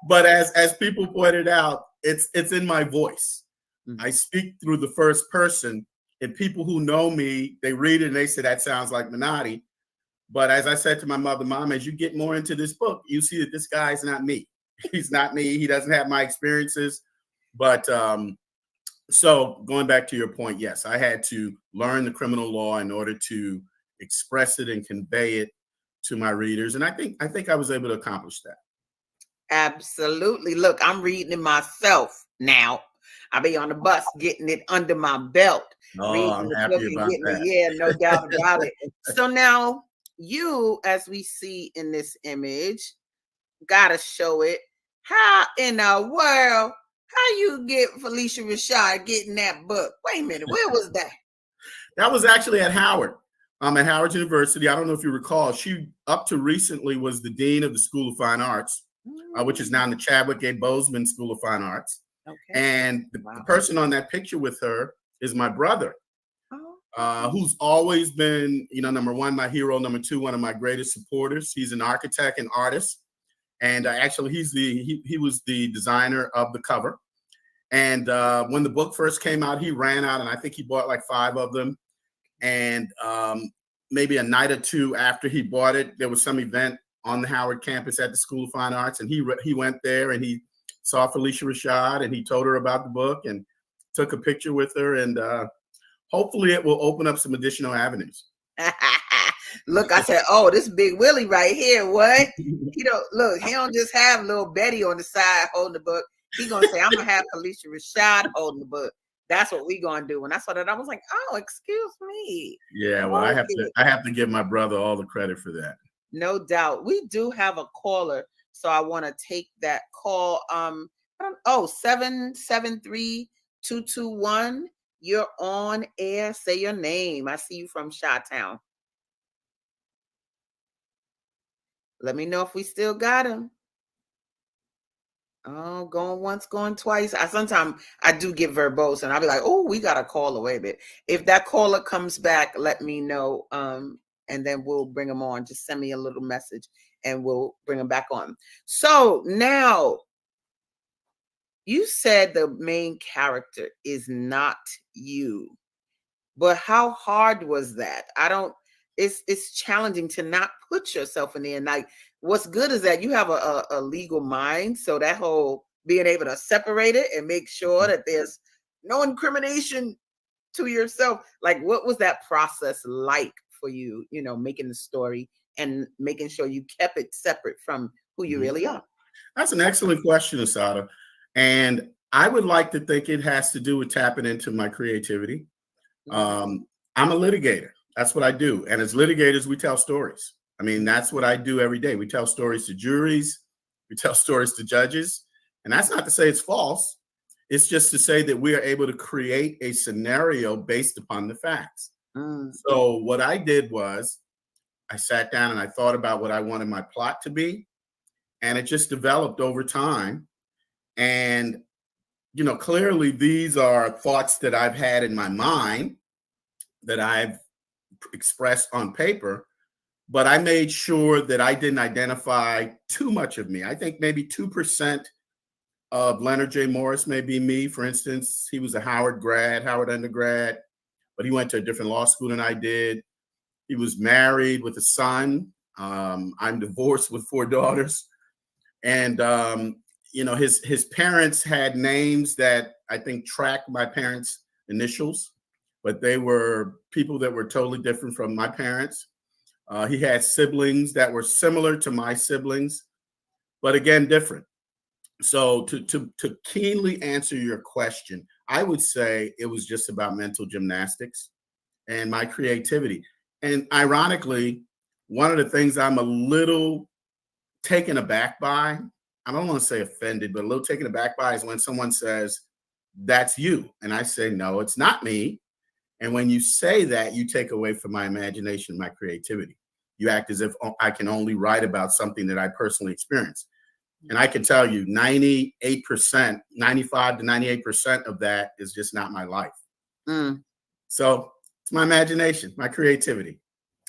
But as people pointed out, it's in my voice. Mm-hmm. I speak through the first person, and people who know me, they read it and they say, "That sounds like Minotti." But as I said to my mother, "Mom, as you get more into this book, you see that this guy is not me. He's not me. He doesn't have my experiences." But so going back to your point, yes, I had to learn the criminal law in order to express it and convey it to my readers. And I think I was able to accomplish that. Absolutely. Look, I'm reading it myself now. I'll be on the bus getting it under my belt. Oh, I'm happy about that. Yeah, no doubt about it. So now you, as we see in this image, gotta show it. How in the world How you get Felicia Rashad getting that book? Wait a minute, where was that? That was actually at Howard. At Howard University. I don't know if you recall, she up to recently was the dean of the School of Fine Arts, which is now in the Chadwick A. Boseman School of Fine Arts. Okay. And the person on that picture with her is my brother, who's always been, number one, my hero, number two, one of my greatest supporters. He's an architect and artist. And actually, he was the designer of the cover. And when the book first came out, he ran out, and I think he bought like 5 of them. And maybe a night or two after he bought it, there was some event on the Howard campus at the School of Fine Arts, and he went there and he saw Felicia Rashad, and he told her about the book and took a picture with her. And hopefully, it will open up some additional avenues. Look, I said, oh, this Big Willie right here. What? Look, he don't just have little Betty on the side holding the book. He gonna say, I'm gonna have Felicia Rashad holding the book. That's what we gonna do. When I saw that, I was like, oh, excuse me. Yeah, well, I have to give my brother all the credit for that. No doubt. We do have a caller, so I want to take that call. 773-221. You're on air. Say your name. I see you from Chi-Town. Let me know if we still got him. Oh, going once, going twice. Sometimes I do get verbose, and I'll be like, oh, we got a caller. Wait a bit. If that caller comes back, let me know, and then we'll bring him on. Just send me a little message, and we'll bring him back on. So now, you said the main character is not you, but how hard was that? It's challenging to not put yourself in there. And like, what's good is that you have a legal mind. So that whole being able to separate it and make sure that there's no incrimination to yourself. Like, what was that process like for you, making the story and making sure you kept it separate from who you really are? That's an excellent question, Asadah. And I would like to think it has to do with tapping into my creativity. I'm a litigator. That's what I do. And as litigators, we tell stories. I mean, that's what I do every day. We tell stories to juries. We tell stories to judges. And that's not to say it's false. It's just to say that we are able to create a scenario based upon the facts. So what I did was I sat down and I thought about what I wanted my plot to be. And it just developed over time. And, clearly these are thoughts that I've had in my mind that I've expressed on paper, but I made sure that I didn't identify too much of me. I think maybe 2% of Leonard J. Morris may be me. For instance, he was a Howard undergrad, but he went to a different law school than I did. He was married with a son. I'm divorced with 4 daughters. And, his parents had names that I think tracked my parents' initials, but they were people that were totally different from my parents. He had siblings that were similar to my siblings, but again, different. So to keenly answer your question, I would say it was just about mental gymnastics and my creativity. And ironically, one of the things I'm a little taken aback by, I don't want to say offended, but a little taken aback by is when someone says, that's you. And I say, no, it's not me. And when you say that, you take away from my imagination, my creativity. You act as if I can only write about something that I personally experienced. And I can tell you 98%, 95 to 98% of that is just not my life. So it's my imagination, my creativity.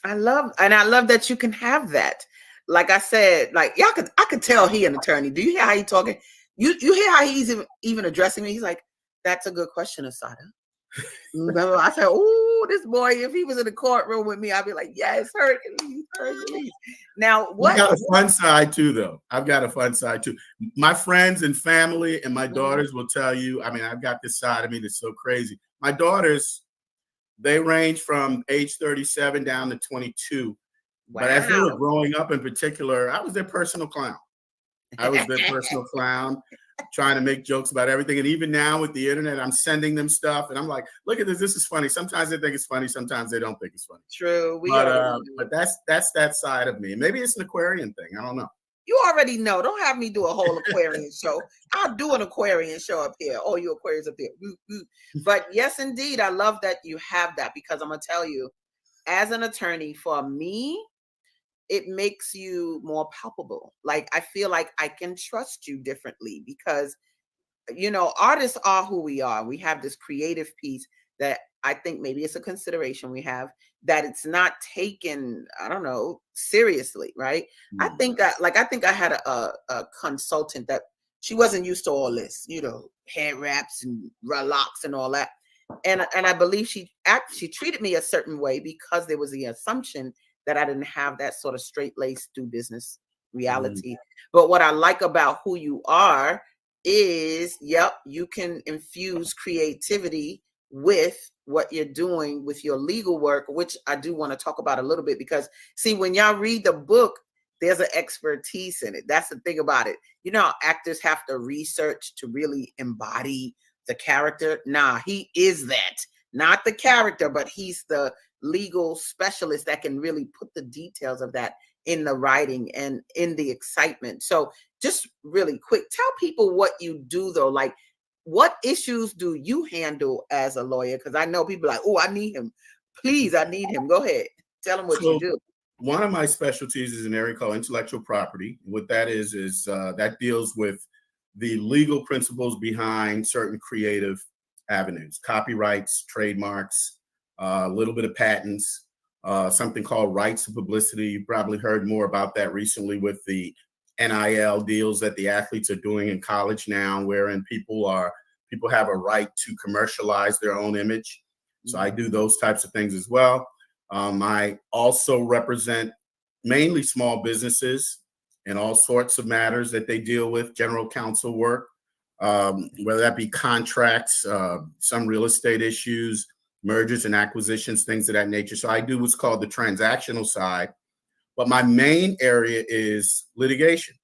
I love that you can have that. Like I said, like I could tell he an attorney. Do you hear how he talking? You hear how he's even addressing me? He's like, that's a good question, Asadah. Remember, I said, oh, this boy, if he was in the courtroom with me, I'd be like, yes, Hercules. Now, what? I've got a fun side too, though. I've got a fun side too. My friends and family and my daughters will tell you, I mean, I've got this side of me that's so crazy. My daughters, they range from age 37 down to 22. Wow. But as they were growing up in particular, I was their personal clown. Trying to make jokes about everything. And even now with the internet, I'm sending them stuff and I'm like, look at this. This is funny. Sometimes they think it's funny. Sometimes they don't think it's funny. True. But that's that side of me. Maybe it's an Aquarian thing. I don't know. You already know. Don't have me do a whole Aquarian show. I'll do an Aquarian show up here. Oh, you Aquarians up there. But yes, indeed, I love that you have that, because I'm going to tell you, as an attorney, for me, it makes you more palpable. Like, I feel like I can trust you differently because, you know, artists are who we are. We have this creative piece that I think maybe it's a consideration we have, that it's not taken, I don't know, seriously, right? I think I had a consultant that she wasn't used to all this, you know, hair wraps and locks and all that. And I believe she treated me a certain way because there was the assumption that I didn't have that sort of straight laced do business reality. But what I like about who you are is, yep, you can infuse creativity with what you're doing with your legal work, which I do want to talk about a little bit, because see, when y'all read the book, there's an expertise in it. That's the thing about it. You know, actors have to research to really embody the character. Nah, he is that, not the character, but he's the legal specialist that can really put the details of that in the writing and in the excitement. So just really quick, tell people what you do though. Like, what issues do you handle as a lawyer? Because I know people are like, oh, I need him. Please, I need him. Go ahead. Tell them what you do. One of my specialties is an area called intellectual property. What that is that deals with the legal principles behind certain creative avenues, copyrights, trademarks, a little bit of patents, something called rights to publicity. You probably heard more about that recently with the NIL deals that the athletes are doing in college now, wherein people have a right to commercialize their own image. So I do those types of things as well. I also represent mainly small businesses and all sorts of matters that they deal with, general counsel work, whether that be contracts, some real estate issues, mergers and acquisitions, things of that nature. So I do what's called the transactional side, but my main area is litigation.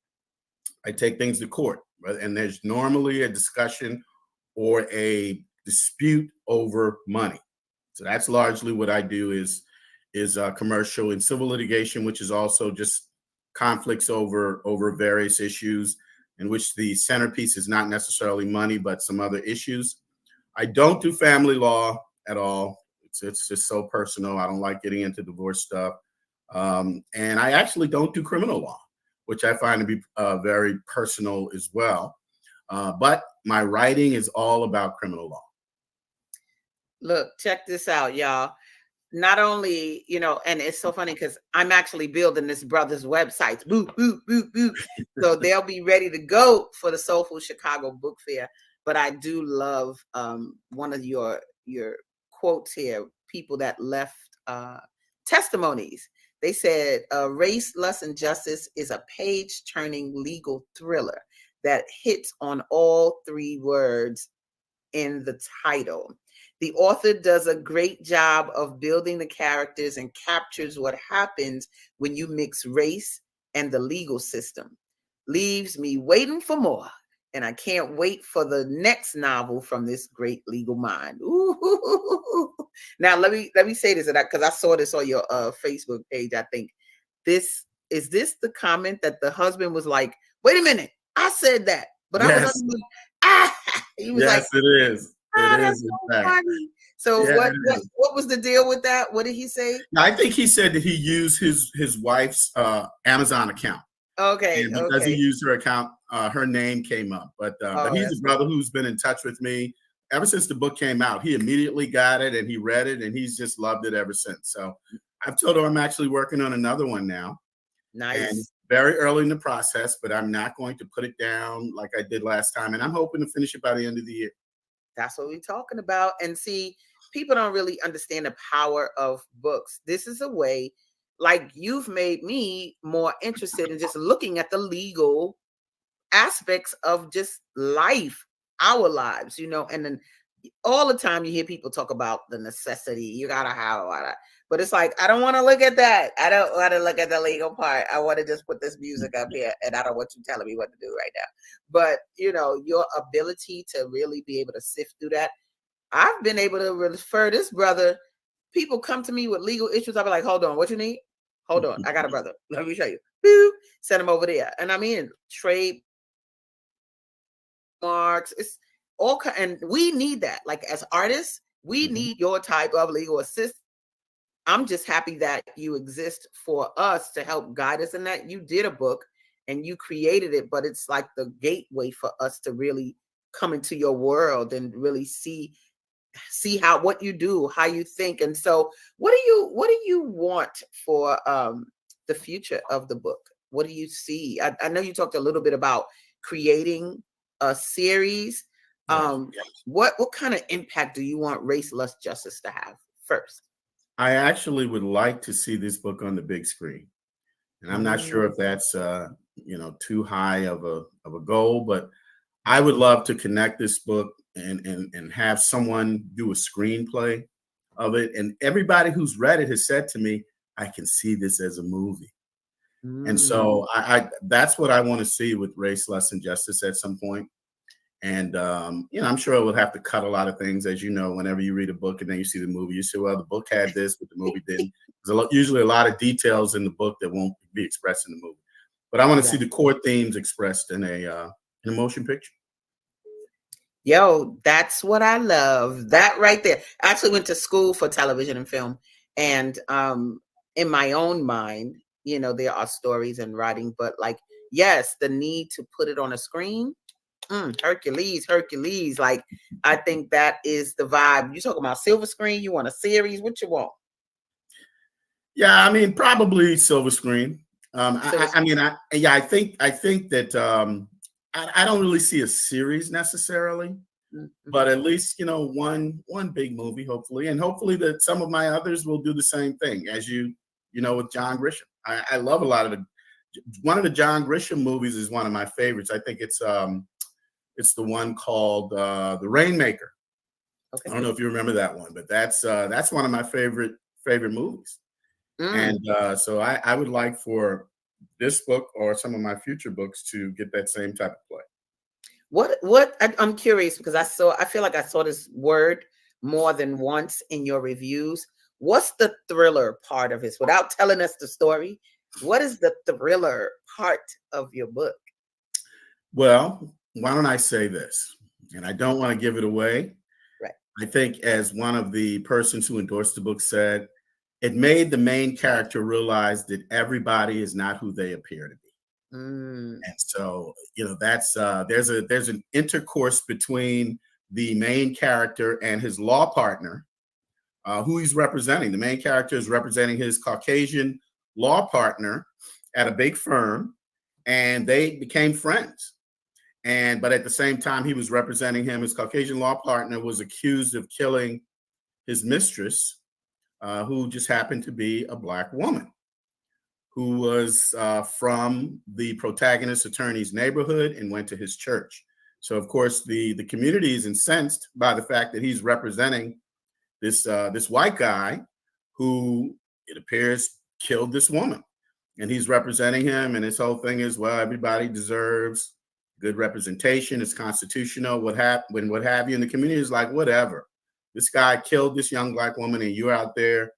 I take things to court, and there's normally a discussion or a dispute over money. So that's largely what I do is commercial and civil litigation, which is also just conflicts over various issues in which the centerpiece is not necessarily money, but some other issues. I don't do family law at all. It's just so personal. I don't like getting into divorce stuff. And I actually don't do criminal law, which I find to be very personal as well. But my writing is all about criminal law. Look, check this out, y'all. Not only, you know, and it's so funny because I'm actually building this brother's websites. Boo, boo, boo, boo. So they'll be ready to go for the Soulful Chicago Book Fair. But I do love one of your quotes here, people that left testimonies. They said, Race, Lust, and Justice is a page-turning legal thriller that hits on all three words in the title. The author does a great job of building the characters and captures what happens when you mix race and the legal system. Leaves me waiting for more, and I can't wait for the next novel from this great legal mind. Ooh. Now let me say this, because I saw this on your Facebook page. I think is this the comment that the husband was like, "Wait a minute, I said that," but yes. He was yes, like, it is. It is. So funny. So yeah, what was the deal with that? What did he say? I think he said that he used his wife's Amazon account. Okay. And because he used her account, her name came up. But he's a brother who's been in touch with me ever since the book came out. He immediately got it and he read it and he's just loved it ever since. So I've told him I'm actually working on another one now. Nice. And very early in the process, but I'm not going to put it down like I did last time. And I'm hoping to finish it by the end of the year. That's what we're talking about. And see, people don't really understand the power of books. This is a way, like, you've made me more interested in just looking at the legal aspects of just life, our lives, you know. And then all the time you hear people talk about the necessity, you gotta have a lot of, but it's like, I don't want to look at that. I don't want to look at the legal part. I want to just put this music up here, and I don't want you telling me what to do right now. But, you know, your ability to really be able to sift through that. I've been able to refer this brother. People come to me with legal issues. I'll be like, hold on, what you need? Hold on, I got a brother. Let me show you. Boop, send him over there. And I mean, trade marks. It's all and we need that. Like as artists, we need your type of legal assist. I'm just happy that you exist for us to help guide us in that. You did a book and you created it, but it's like the gateway for us to really come into your world and really see how what you do, how you think. And so what do you want for the future of the book? What do you see? I know you talked a little bit about creating a series. What kind of impact do you want Race Less Justice to have first? I actually would like to see this book on the big screen. And I'm not sure if that's too high of a goal, but I would love to connect this book and have someone do a screenplay of it. And everybody who's read it has said to me, I can see this as a movie. And so I that's what I want to see with Race, Less, and Justice at some point. And I'm sure it would have to cut a lot of things, as you know, whenever you read a book and then you see the movie, you say, well, the book had this, but the movie didn't. There's usually a lot of details in the book that won't be expressed in the movie. But I want to see the core themes expressed in a motion picture. Yo, that's what I love. That right there. I actually went to school for television and film. And in my own mind, there are stories and writing, but like, yes, the need to put it on a screen. Hercules. Like, I think that is the vibe. You talking about silver screen? You want a series? What you want? Yeah, I mean, probably silver screen. I think that I don't really see a series necessarily, but at least one big movie, hopefully, and hopefully that some of my others will do the same thing. As with John Grisham, I love a lot of one of the John Grisham movies is one of my favorites. I think it's the one called The Rainmaker. Okay. I don't know if you remember that one, but that's one of my favorite movies. And so I would like for this book or some of my future books to get that same type of play. What I'm curious because I feel like I saw this word more than once in your reviews. What's the thriller part of this? Without telling us the story, what is the thriller part of your book? Well, why don't I say this? And I don't want to give it away. Right. I think as one of the persons who endorsed the book said, it made the main character realize that everybody is not who they appear to be. And so, that's there's an intercourse between the main character and his law partner, who he's representing. The main character is representing his Caucasian law partner at a big firm, and they became friends. But at the same time, he was representing him. His Caucasian law partner was accused of killing his mistress, who just happened to be a Black woman, who was from the protagonist attorney's neighborhood and went to his church. So, of course, the community is incensed by the fact that he's representing this white guy who, it appears, killed this woman. And he's representing him, and his whole thing is, well, everybody deserves good representation. It's constitutional. What have you? And the community is like, whatever. This guy killed this young Black woman, and you're out there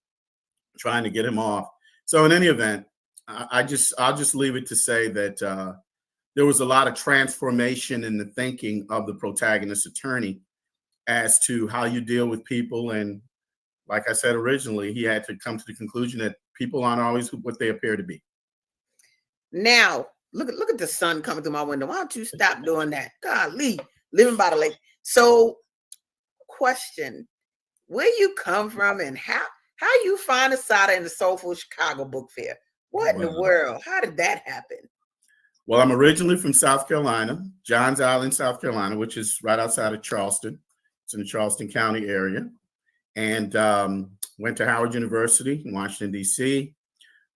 trying to get him off. So in any event, I'll just leave it to say that there was a lot of transformation in the thinking of the protagonist attorney as to how you deal with people. And like I said originally, he had to come to the conclusion that people aren't always what they appear to be. Now, look at the sun coming through my window. Why don't you stop doing that? Golly, living by the lake. So, question: where you come from and how you find Asadah in the Soulful Chicago Book Fair? What in the world? How did that happen? Well, I'm originally from South Carolina, Johns Island, South Carolina, which is right outside of Charleston. It's in the Charleston County area, and went to Howard University in Washington, D.C.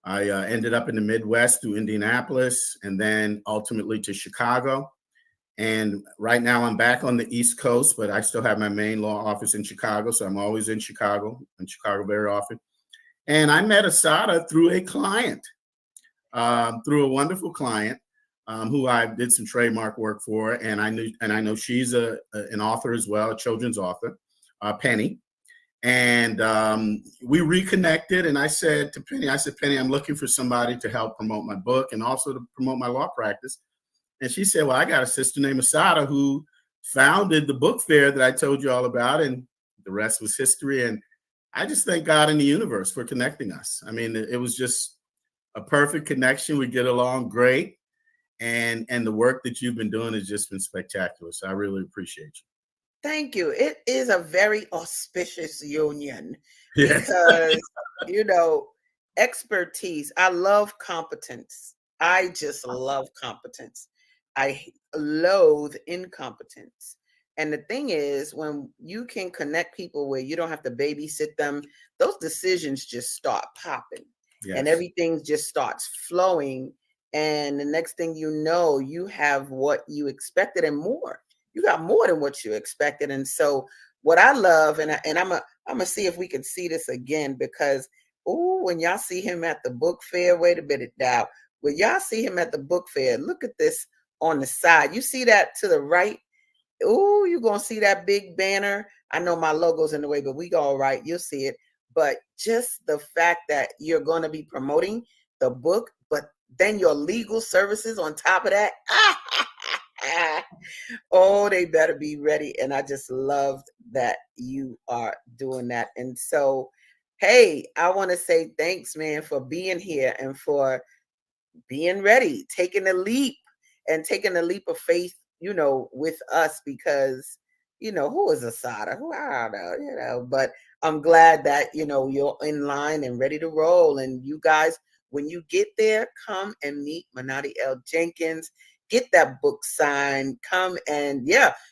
I ended up in the Midwest through Indianapolis and then ultimately to Chicago. And right now I'm back on the East Coast, but I still have my main law office in Chicago. So I'm always in Chicago very often. And I met Asadah through a client, through a wonderful client who I did some trademark work for. And I know she's an author as well, a children's author, Penny. And we reconnected, and I said to Penny, Penny, I'm looking for somebody to help promote my book and also to promote my law practice. And she said, well, I got a sister named Asadah who founded the book fair that I told you all about, and the rest was history. And I just thank God and the universe for connecting us. I mean, it was just a perfect connection. We get along great. And the work that you've been doing has just been spectacular. So I really appreciate you. Thank you. It is a very auspicious union Yes. because, you know, expertise. I love competence. I just love competence. I loathe incompetence. And the thing is, when you can connect people where you don't have to babysit them, those decisions just start popping and Yes. everything just starts flowing. And the next thing you know, you have what you expected and more. You got more than what you expected. And so what I love, and I'm gonna see if we can see this again, because when y'all see him at the book fair, wait a minute now. When y'all see him at the book fair, look at this on the side. You see that to the right? You're gonna see that big banner. I know my logo's in the way, but we go all right, you'll see it. But just the fact that you're gonna be promoting the book, but then your legal services on top of that. Oh, they better be ready. And I just loved that you are doing that. And so, hey, I want to say thanks, man, for being here and for being ready, taking a leap of faith, with us, because, who is Asadah? Who, I don't know, but I'm glad that, you're in line and ready to roll. And you guys, when you get there, come and meet Manati L. Jenkins. Get that book signed. Come and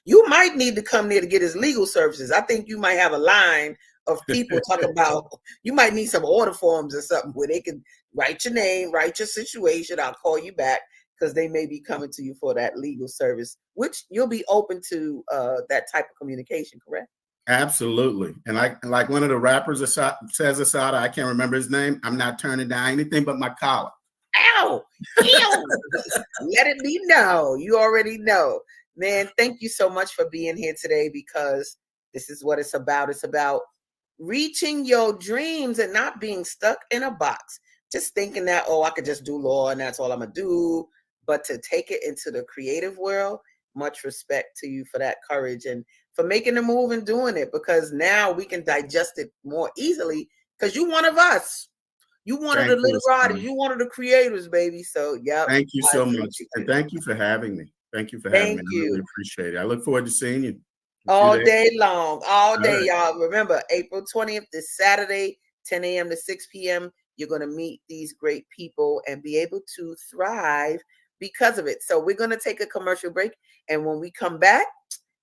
you might need to come there to get his legal services. I think you might have a line of people talk about, you might need some order forms or something where they can write your name, write your situation. I'll call you back because they may be coming to you for that legal service, which you'll be open to that type of communication, correct? Absolutely. And like one of the rappers says, Asadah, I can't remember his name. I'm not turning down anything but my collar. Ow! Ew! Let it be known. You already know. Man, thank you so much for being here today, because this is what it's about. It's about reaching your dreams and not being stuck in a box. Just thinking that, I could just do law and that's all I'm going to do. But to take it into the creative world, much respect to you for that courage and for making the move and doing it, because now we can digest it more easily because you're one of us. You wanted the literati. You wanted the creators, baby. So, yeah. Thank you so much. And thank you for having me. Thank you for having me. I really appreciate it. I look forward to seeing you. All day long. All day, y'all. Remember, April 20th, this Saturday, 10 a.m. to 6 p.m. You're going to meet these great people and be able to thrive because of it. So we're going to take a commercial break. And when we come back,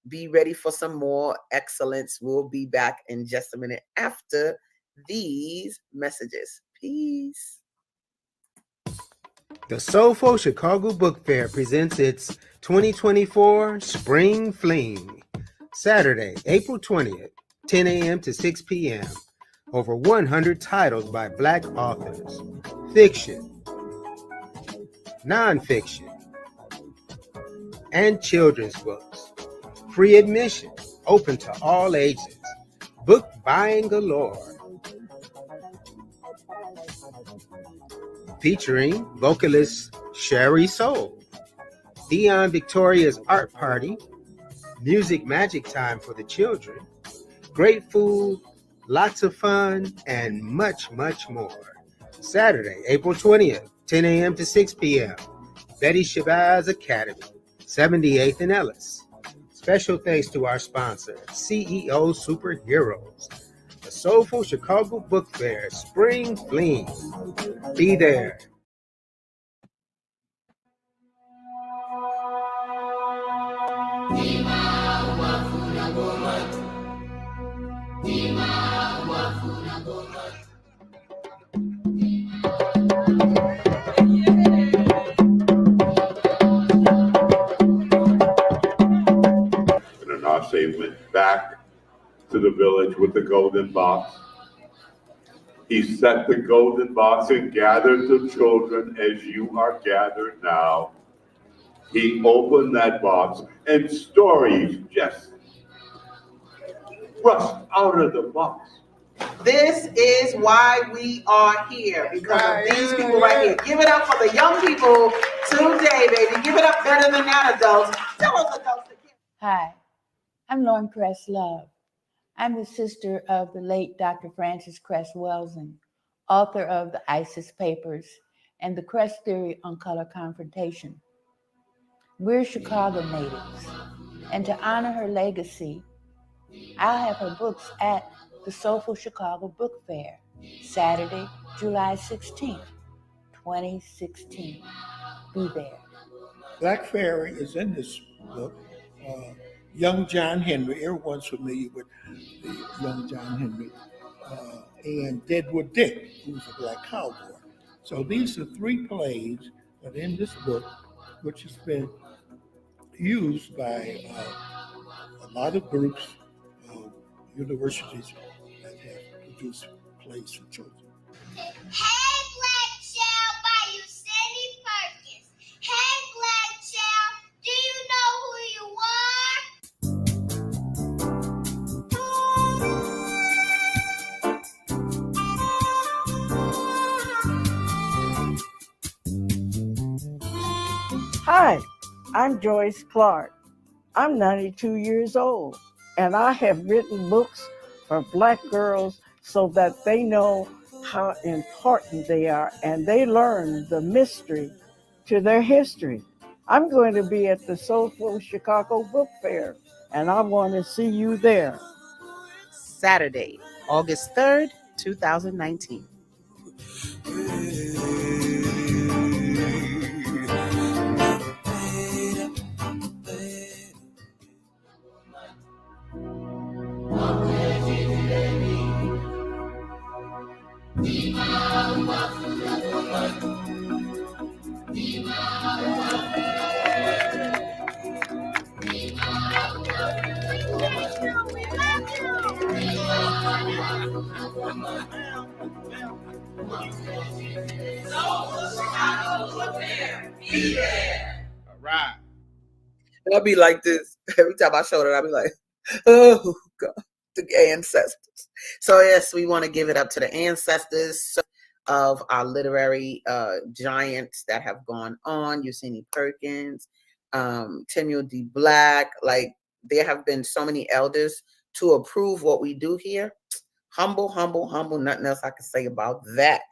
be ready for some more excellence. We'll be back in just a minute after these messages. Peace. The Soulful Chicago Book Fair presents its 2024 Spring Fling. Saturday, April 20th, 10 a.m. to 6 p.m. Over 100 titles by Black authors. Fiction, nonfiction, and children's books. Free admission, open to all ages. Book buying galore. Featuring vocalist Sherry Soul, Dion Victoria's art party, music magic time for the children, great food, lots of fun, and much, much more. Saturday, April 20th, 10 a.m. to 6 p.m. Betty Shabazz Academy, 78th and Ellis. Special thanks to our sponsor, CEO Superheroes. The Soulful Chicago Book Fair Spring Fling. Be there. And Anase went back to the village with the golden box. He set the golden box and gathered the children as you are gathered now. He opened that box and stories just rushed out of the box. This is why we are here, because of these people right here. Give it up for the young people today, baby. Give it up better than that, adults. Tell us, adults. Hi, I'm Lauren Cress Love. I'm the sister of the late Dr. Francis Cress Welsing, author of the ISIS Papers and the Cress Theory on Color Confrontation. We're Chicago natives, and to honor her legacy, I'll have her books at the Soulful Chicago Book Fair, Saturday, July 16th, 2016. Be there. Black Fairy is in this book. Young John Henry, everyone's familiar with the young John Henry, and Deadwood Dick, who's a black cowboy. So these are three plays that are in this book, which has been used by a lot of groups, universities that have produced plays for children. Hey, Black Child by Usaini Perkins. Hey, Black Child, do you know who you are? Hi, I'm Joyce Clark. I'm 92 years old, and I have written books for Black girls so that they know how important they are and they learn the mystery to their history. I'm going to be at the Soulful Chicago Book Fair, and I want to see you there. Saturday, August 3rd, 2019. All right. I'll be like this every time I show it. I'll be like, oh God, the ancestors. So yes, we want to give it up to the ancestors of our literary giants that have gone on. Usaini Perkins, Tenure D. Black. Like, there have been so many elders to approve what we do here. Humble, humble, humble. Nothing else I can say about that.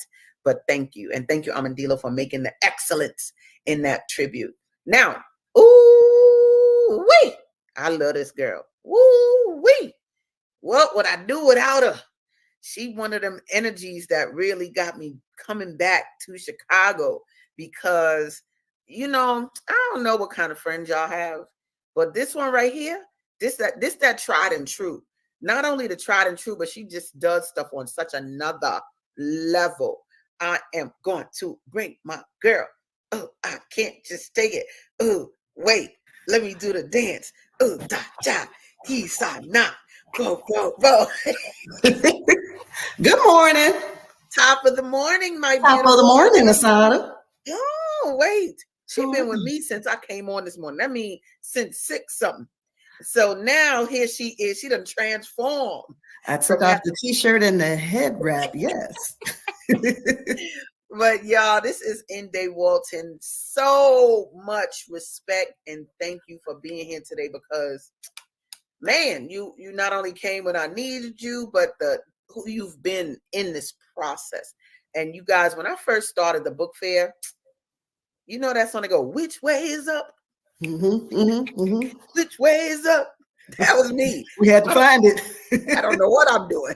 But thank you. And thank you, Amandila, for making the excellence in that tribute. Now, ooh wee, I love this girl. Woo wee. What would I do without her? She one of them energies that really got me coming back to Chicago, because, you know, I don't know what kind of friends y'all have, but this one right here, this that tried and true. Not only the tried and true, but she just does stuff on such another level. I am going to bring my girl. Oh, I can't just take it. Oh, wait, let me do the dance. Oh, da da, he saw not. Go, go, go. Good morning. Top of the morning, my Top of the morning, Asadah. Oh, wait. She's been with me since I came on this morning. That means since 6 something. So now here she is. She done transformed. I took off the t-shirt and the head wrap. Yes. But y'all, this is Nday Walton. So much respect and thank you for being here today, because, man, you not only came when I needed you, but who you've been in this process. And you guys, when I first started the book fair, you know that song they go, which way is up? Which way is up? That was me. We had to find it. I don't know what I'm doing.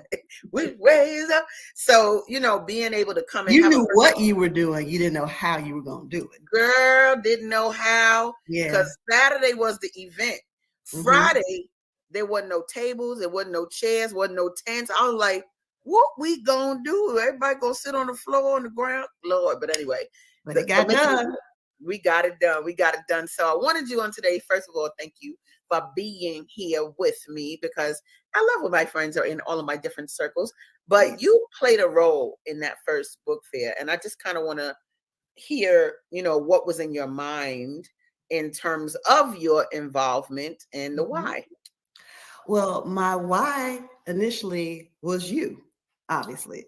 Which way is up? So, you know, being able to come and you knew what you were doing. You didn't know how you were going to do it. Girl, didn't know how. Yeah. Because Saturday was the event. Friday, there wasn't no tables. There wasn't no chairs. Wasn't no tents. I was like, what we going to do? Everybody going to sit on the floor, on the ground? Lord. But anyway. But it got done. We got it done. We got it done. So I wanted you on today. First of all, thank you for being here with me, because I love when my friends are in all of my different circles. But you played a role in that first book fair. And I just kind of want to hear, you know, what was in your mind in terms of your involvement and the why. Well, my why initially was you. obviously.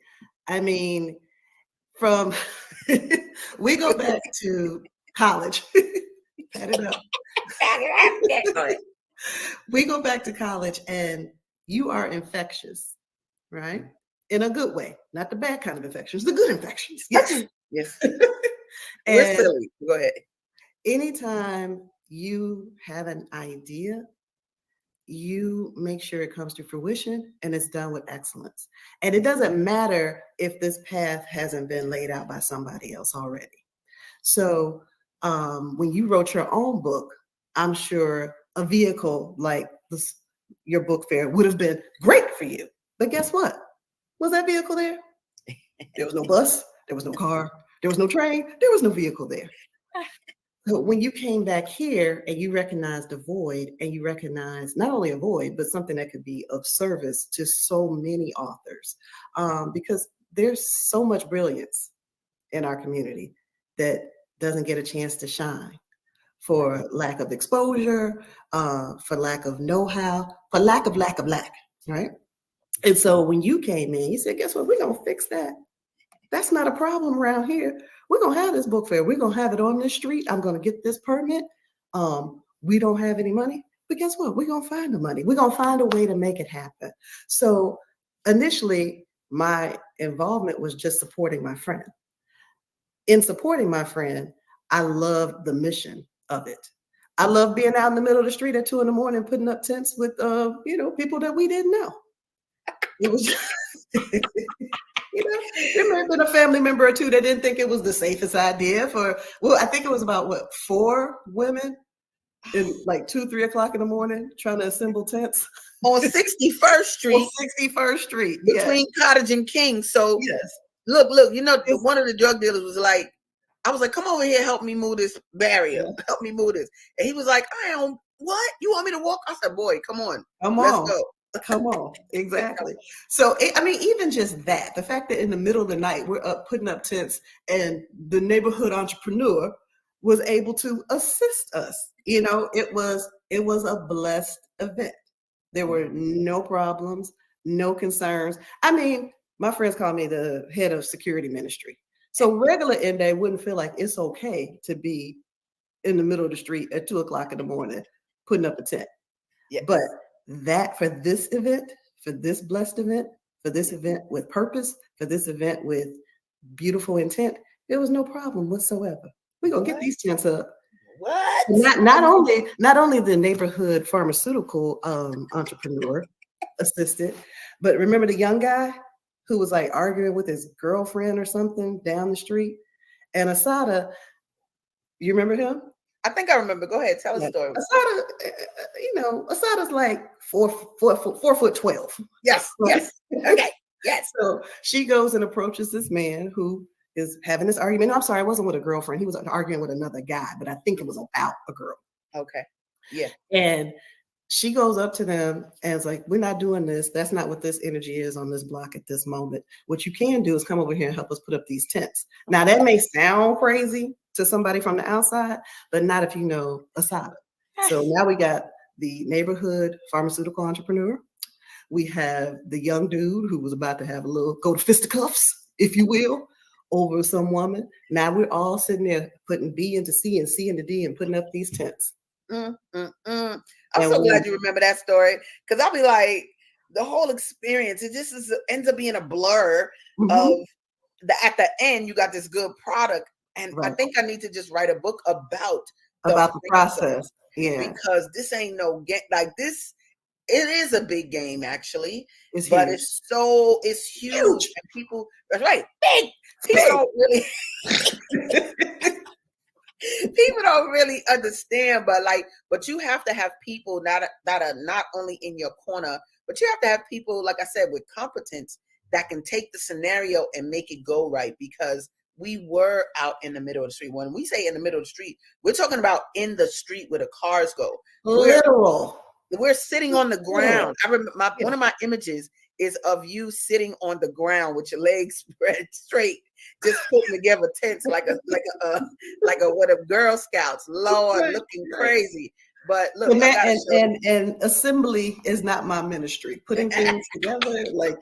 I mean, from we go back to college. Pat it up. We go back to college and you are infectious, right? In a good way, not the bad kind of infections, the good infections. Yes. Yes. And We're silly. Go ahead. anytime you have an idea, you make sure it comes to fruition and it's done with excellence. And it doesn't matter if this path hasn't been laid out by somebody else already. So when you wrote your own book, I'm sure a vehicle like this, your book fair would have been great for you. But guess what? Was that vehicle there? There was no bus, there was no car, there was no train, there was no vehicle there. So when you came back here and you recognized a void, and you recognized not only a void, but something that could be of service to so many authors, because there's so much brilliance in our community that doesn't get a chance to shine for lack of exposure, for lack of know-how, for lack, right? And so when you came in, you said, guess what? We're going to fix that. That's not a problem around here. We're going to have this book fair. We're going to have it on this street. I'm going to get this permit. We don't have any money, but guess what? We're going to find the money. We're going to find a way to make it happen. So initially, my involvement was just supporting my friend. In supporting my friend, I loved you of it. I love being out in the middle of the street at 2 a.m. putting up tents with people that we didn't know. It was there may have been a family member or two that didn't think it was the safest idea I think it was about 4 women in like 2, 3 o'clock in the morning trying to assemble tents On 61st Street. on 61st Street. Between Cottage and King. So yes. Look, one of the drug dealers was like, I was like, come over here, help me move this barrier. Yeah. Help me move this. And he was like, what? You want me to walk? I said, boy, come on. Come Let's on. go. Come on. Exactly. So, even just that, the fact that in the middle of the night, we're up putting up tents and the neighborhood entrepreneur was able to assist us. It was a blessed event. There were no problems, no concerns. My friends call me the head of security ministry. So regular end day wouldn't feel like it's okay to be in the middle of the street at 2 o'clock in the morning putting up a tent. Yeah. But that for this event, for this blessed event, for this event with purpose, for this event with beautiful intent, there was no problem whatsoever. We're gonna get these tents up. What? Not only the neighborhood pharmaceutical entrepreneur assisted, but remember the young guy who was like arguing with his girlfriend or something down the street? And Asadah, you remember him? I think I remember. Go ahead, tell the story. Asadah, Asadah's like 4'12". Yes, Right? yes. Okay, yes. So she goes and approaches this man who is having this argument. No, I'm sorry, it wasn't with a girlfriend. He was arguing with another guy, but I think it was about a girl. Okay. Yeah. And she goes up to them and is like, we're not doing this. That's not what this energy is on this block at this moment. What you can do is come over here and help us put up these tents. Now, that may sound crazy to somebody from the outside, but not if you know Asadah. So now we got the neighborhood pharmaceutical entrepreneur. We have the young dude who was about to have go to fisticuffs, if you will, over some woman. Now we're all sitting there putting B into C and C into D and putting up these tents. I'm so glad you remember that story, because I'll be like, the whole experience, it just ends up being a blur of at the end, you got this good product. And I think I need to just write a book about the process. Yeah. Because this ain't no game like this. It is a big game, actually, it's huge. And people, that's right, big. People don't really people don't really understand, but you have to have people that are not only in your corner, but you have to have people, like I said, with competence that can take the scenario and make it go right, because we were out in the middle of the street. When we say in the middle of the street, we're talking about in the street where the cars go. Literal. We're sitting on the ground. I remember one of my images is of you sitting on the ground with your legs spread straight, just putting together tents like a what a Girl Scouts. Lord, looking crazy. But look, And, I that, gotta show you. and assembly is not my ministry. Putting things together, like,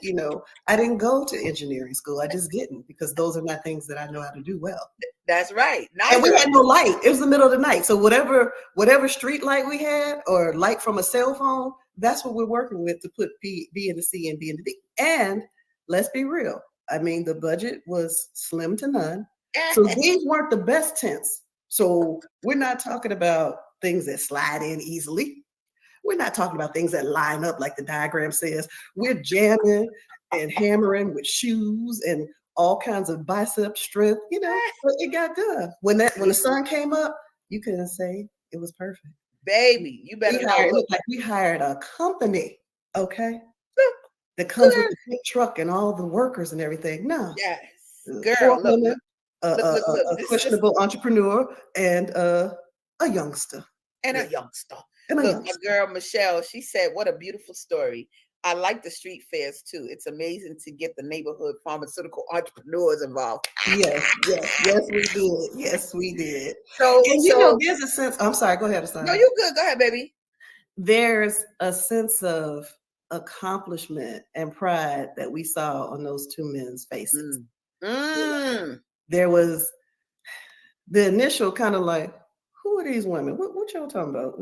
I didn't go to engineering school. I just didn't, because those are not things that I know how to do well. That's right. And we Neither. had no light. It was the middle of the night. So whatever street light we had, or light from a cell phone, that's what we're working with to put B in the C and B in the D. And let's be real. I mean, the budget was slim to none. So these weren't the best tents. So we're not talking about things that slide in easily. We're not talking about things that line up like the diagram says. We're jamming and hammering with shoes and all kinds of bicep strength, but it got done. When the sun came up, you couldn't say it was perfect. Baby, you better know. It looked like we hired a company, okay? That comes with the big truck and all the workers and everything. No. Yes. Four Girl, look, women, look. a questionable entrepreneur, and a youngster. And a youngster. And a Look, youngster. my girl Michelle, she said, what a beautiful story. I like the street fairs too. It's amazing to get the neighborhood pharmaceutical entrepreneurs involved. Yes, we did. Yes, we did. So, and there's a sense. I'm sorry. Go ahead, Asadah. No, you're good. Go ahead, baby. There's a sense of accomplishment and pride that we saw on those two men's faces. There was the initial kind of like, who are these women? What y'all talking about?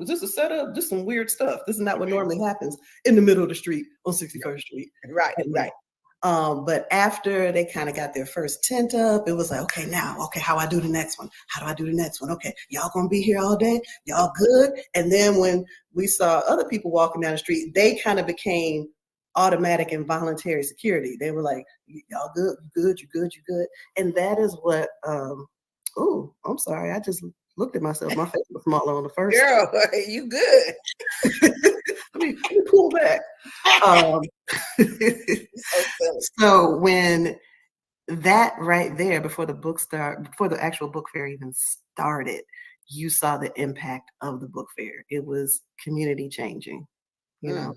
Is this a setup? Just some weird stuff. This is not what normally happens in the middle of the street on 61st Street. Right. But after they kind of got their first tent up, it was like, okay, how I do the next one? How do I do the next one? Okay, y'all gonna be here all day? Y'all good? And then when we saw other people walking down the street, they kind of became automatic and voluntary security. They were like, y'all good? You good? And that is what, I'm sorry. I just looked at myself. My face was smaller on the first. Girl, you good. let me pull back. So when that right there, before the actual book fair even started, you saw the impact of the book fair. It was community changing. Look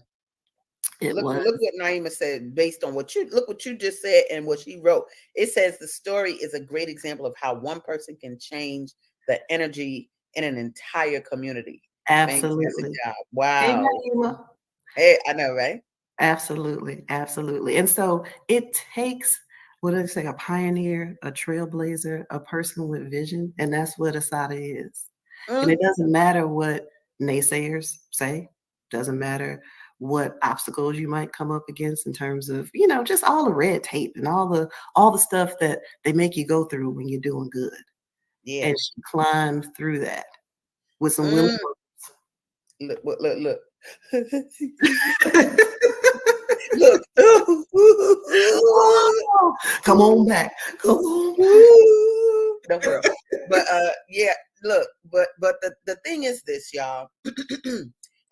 what Naima said based on what you just said and what she wrote. It says the story is a great example of how one person can change the energy in an entire community. Absolutely. Fantastic job. Wow. Hey, I know, right? Absolutely. And so it takes, what did I say, a pioneer, a trailblazer, a person with vision, and that's what Asadah is. And it doesn't matter what naysayers say, doesn't matter what obstacles you might come up against in terms of, just all the red tape and all the stuff that they make you go through when you're doing good. Yeah. And she climbed through that with some willing Look. Look. Come on back. No, girl. But yeah, look, but the thing is this, y'all.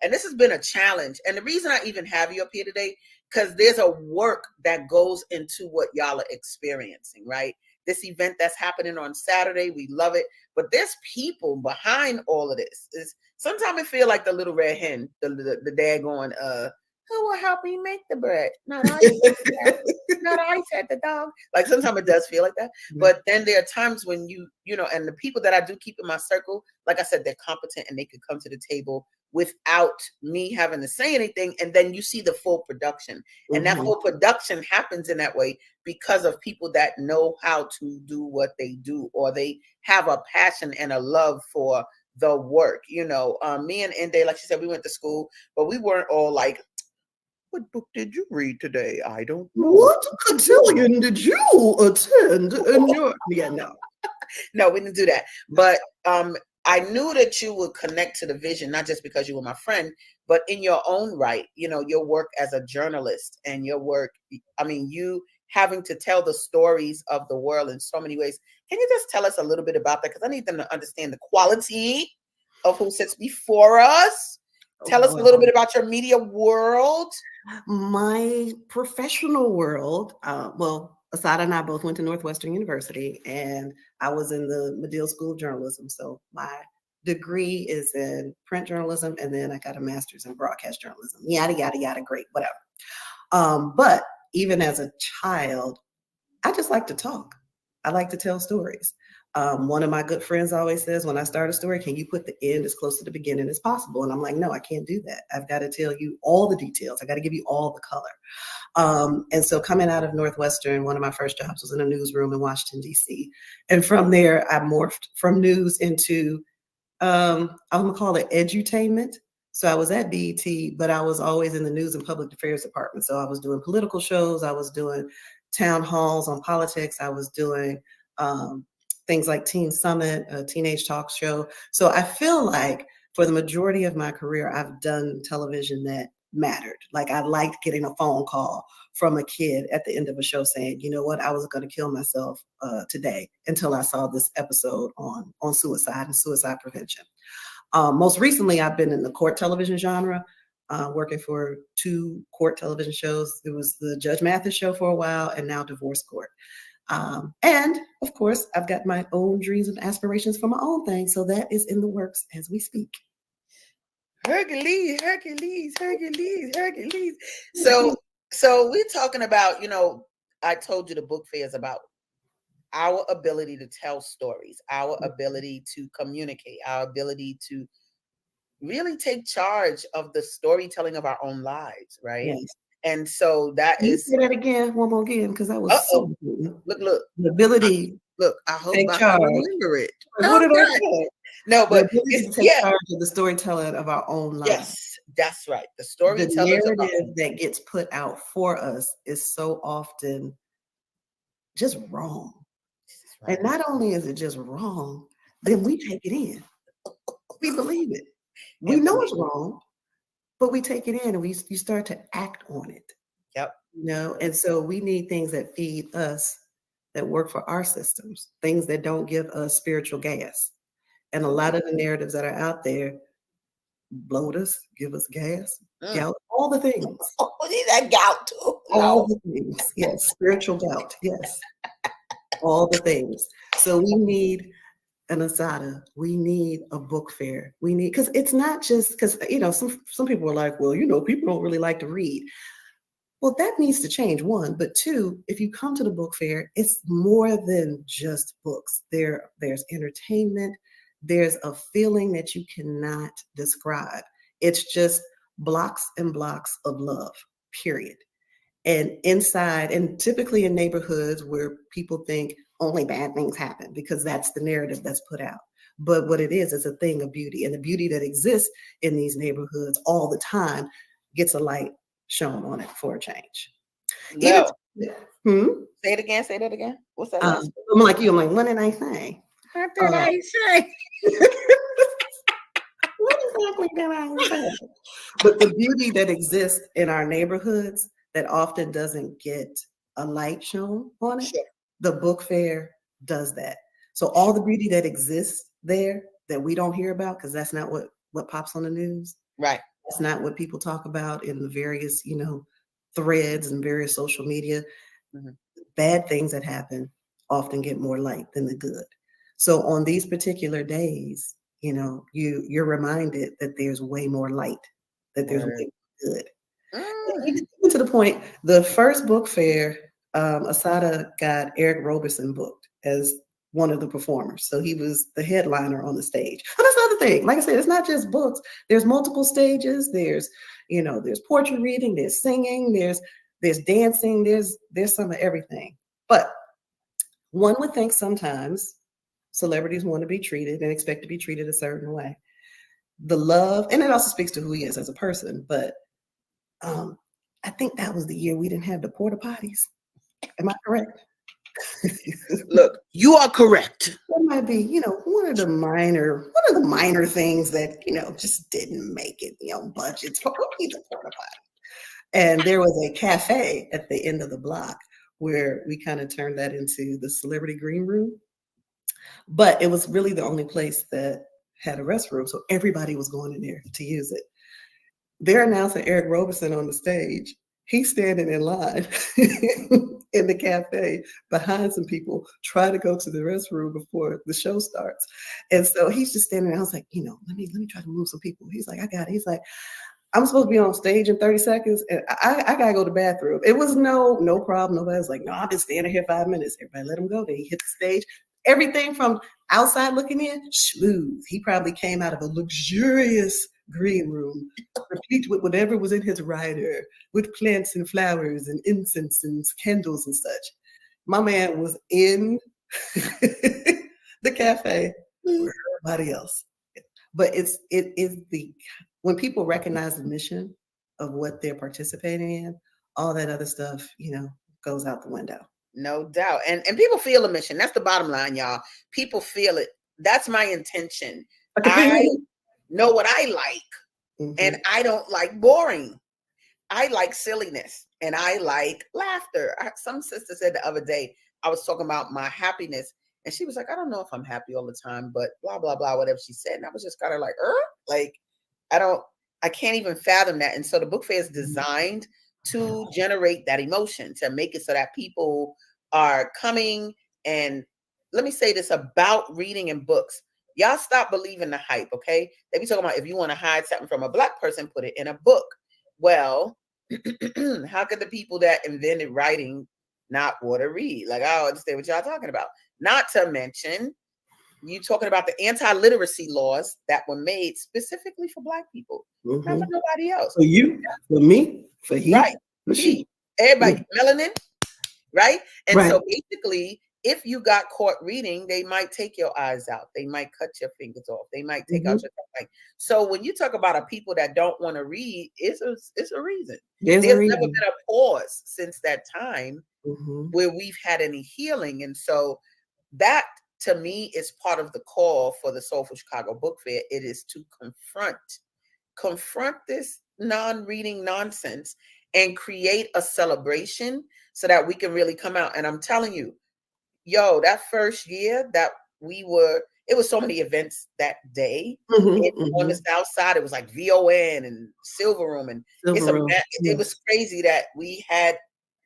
And this has been a challenge. And the reason I even have you up here today, because there's a work that goes into what y'all are experiencing, right? This event that's happening on Saturday, we love it. But there's people behind all of this. Sometimes it feel like the little red hen, the dad going, who will help me make the bread? Not I. Not I, said the dog. Like sometimes it does feel like that. But then there are times when and the people that I do keep in my circle, like I said, they're competent and they could come to the table without me having to say anything. And then you see the full production. And that full production happens in that way because of people that know how to do what they do, or they have a passion and a love for the work. Me and Ende, like she said, we went to school, but we weren't all like, what book did you read today? I don't know. What cotillion did you attend in your... Yeah, no. No, we didn't do that. But I knew that you would connect to the vision, not just because you were my friend, but in your own right, your work as a journalist and your work, you having to tell the stories of the world in so many ways. Can you just tell us a little bit about that? Because I need them to understand the quality of who sits before us. Tell us a little bit about your media world. My professional world, Asadah and I both went to Northwestern University, and I was in the Medill School of Journalism. So my degree is in print journalism, and then I got a master's in broadcast journalism. Yada, yada, yada, great, whatever. But even as a child, I just like to talk. I like to tell stories. One of my good friends always says, when I start a story, can you put the end as close to the beginning as possible? And I'm like, no, I can't do that. I've got to tell you all the details. I got to give you all the color. And so coming out of Northwestern, one of my first jobs was in a newsroom in Washington, D.C. And from there, I morphed from news into, I'm going to call it edutainment. So I was at BET, but I was always in the news and public affairs department. So I was doing political shows. I was doing town halls on politics. I was doing things like Teen Summit, a teenage talk show. So I feel like for the majority of my career, I've done television that mattered. Like I liked getting a phone call from a kid at the end of a show saying, you know what, I was going to kill myself today until I saw this episode on suicide and suicide prevention. Most recently, I've been in the court television genre, working for 2 court television shows. It was the Judge Mathis show for a while and now Divorce Court. And of course, I've got my own dreams and aspirations for my own thing. So that is in the works as we speak. Hercules. So we're talking about, I told you the book fair is about our ability to tell stories, our ability to communicate, our ability to really take charge of the storytelling of our own lives, right? Yes. And so that Can you is. say that again, one more again, because I was so good. Look. The ability. I hope take I charge. remember it. What did I say? No, but the ability to take charge of the storytelling of our own lives. Yes, that's right. The The storytellers of our narrative that gets put out for us is so often just wrong. And not only is it just wrong, then we take it in. We believe it. We know it's wrong, but we take it in and you start to act on it. Yep. And so we need things that feed us, that work for our systems, things that don't give us spiritual gas. And a lot of the narratives that are out there bloat us, give us gas, gout, all the things. Oh, that gout too. All the things. Yes, spiritual gout. Yes. All the things. So we need an Asadah. We need a book fair. We need, because it's not just, because, some people are like, well, people don't really like to read. Well, that needs to change, one. But two, if you come to the book fair, it's more than just books. There's entertainment. There's a feeling that you cannot describe. It's just blocks and blocks of love, period. And inside, and typically in neighborhoods where people think only bad things happen, because that's the narrative that's put out. But what it is a thing of beauty. And the beauty that exists in these neighborhoods all the time gets a light shown on it for a change. No. Say it again. Say that again. What's that? I'm like you. I'm like, what did I say? What did I say? What exactly did I say? But the beauty that exists in our neighborhoods that often doesn't get a light shown on it, the book fair does that. So all the beauty that exists there that we don't hear about, because that's not what pops on the news. Right. That's not what people talk about in the various, threads and various social media. Mm-hmm. Bad things that happen often get more light than the good. So on these particular days, you're reminded that there's way more light, that there's way more good. Even to the point, the first book fair, Asadah got Eric Roberson booked as one of the performers. So he was the headliner on the stage. And that's the other thing. Like I said, it's not just books. There's multiple stages. There's portrait reading, there's singing, there's dancing, there's some of everything. But one would think sometimes celebrities want to be treated and expect to be treated a certain way. The love, and it also speaks to who he is as a person, but I think that was the year we didn't have the porta potties. Am I correct? Look, you are correct. That might be, one of the minor things that, just didn't make it, budgets for the porta potty. And there was a cafe at the end of the block where we kind of turned that into the celebrity green room. But it was really the only place that had a restroom. So everybody was going in there to use it. They're announcing Eric Roberson on the stage. He's standing in line in the cafe behind some people trying to go to the restroom before the show starts. And so he's just standing there. I was like, let me try to move some people. He's like, I got it. He's like, I'm supposed to be on stage in 30 seconds and I gotta go to the bathroom. It was no problem. Nobody was like, no, I've been standing here 5 minutes. Everybody let him go. Then he hit the stage. everything from outside looking in, smooth. He probably came out of a luxurious green room, replete with whatever was in his rider, with plants and flowers and incense and candles and such. My man was in the cafe with everybody else. But it is when people recognize the mission of what they're participating in, all that other stuff, goes out the window. No doubt. And people feel the mission. That's the bottom line, y'all. People feel it. That's my intention. I know what I like, and I don't like boring. I like silliness, and I like laughter. Some sister said the other day, I was talking about my happiness, and she was like, I don't know if I'm happy all the time, but blah, blah, blah, whatever she said. And I was just kind of like, like, I can't even fathom that. And so the book fair is designed to generate that emotion, to make it so that people are coming. And let me say this about reading and books. Y'all stop believing the hype, okay? They be talking about if you want to hide something from a Black person, put it in a book. Well, how could the people that invented writing not want to read? Like, I don't understand what y'all talking about. Not to mention, you talking about the anti-literacy laws that were made specifically for Black people, not for nobody else. For you, for me, for he, right? For she, everybody, melanin, right? And right. So basically, if you got caught reading, they might take your eyes out. They might cut your fingers off. They might take out your tongue. So when you talk about a people that don't want to read, it's a reason. There's never been a pause since that time where we've had any healing. And so that, to me, is part of the call for the Soulful Chicago Book Fair. It is to confront this non-reading nonsense and create a celebration so that we can really come out. And I'm telling you, that first year that it was so many events that day on the South Side. It was like VON and Silver Room, and it was crazy that we had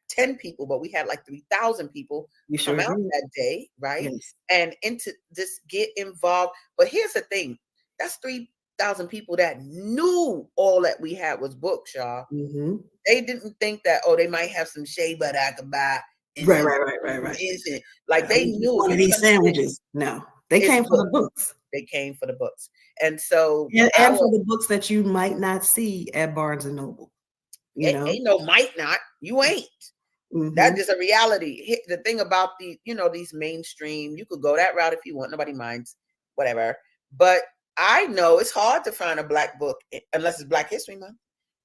10 people, but we had like 3,000 people come out that day, right? Yes. And into this, get involved. But here's the thing: that's 3,000 people that knew all that we had was books, y'all. They didn't think that they might have some shea butter I could buy. Right. Like they knew one of these sandwiches. No, they came for the books. They came for the books, and so and for the books that you might not see at Barnes and Noble. Ain't no might not. You ain't. That's just a reality. The thing about these mainstream, you could go that route if you want. Nobody minds, whatever. But I know it's hard to find a Black book unless it's Black History Month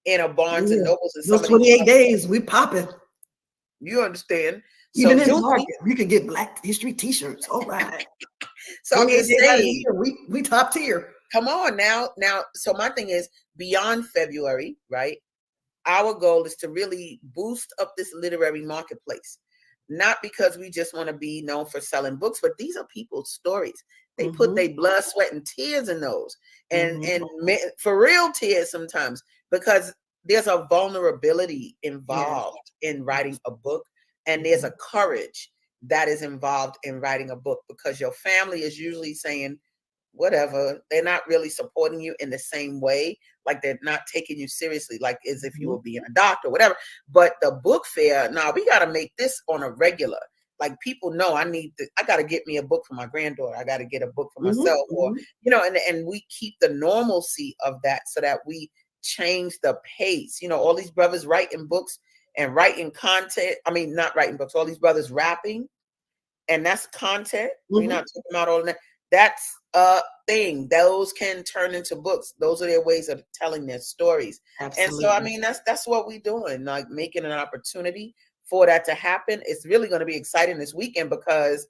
in a Barnes and Nobles. And those 28 days, we popping. You understand? Even in Target, you can get Black History T-shirts. All right. So I'm just saying, we top tier. Come on now. So my thing is, beyond February, right? Our goal is to really boost up this literary marketplace, not because we just want to be known for selling books, but these are people's stories. They put their blood, sweat, and tears in those, and for real tears sometimes, because there's a vulnerability involved in writing a book, and there's a courage that is involved in writing a book, because your family is usually saying, whatever, they're not really supporting you in the same way. Like they're not taking you seriously, like as if you were being a doctor or whatever. But the book fair, we got to make this on a regular. Like people know I got to get me a book for my granddaughter. I got to get a book for myself, or, and we keep the normalcy of that so that we change the pace. All these brothers writing books and writing content. I mean, not writing books, all these brothers rapping, and that's content. We're not talking about all of that. That's a thing. Those can turn into books. Those are their ways of telling their stories. Absolutely. And so, I mean, that's what we're doing, like making an opportunity for that to happen. It's really going to be exciting this weekend because,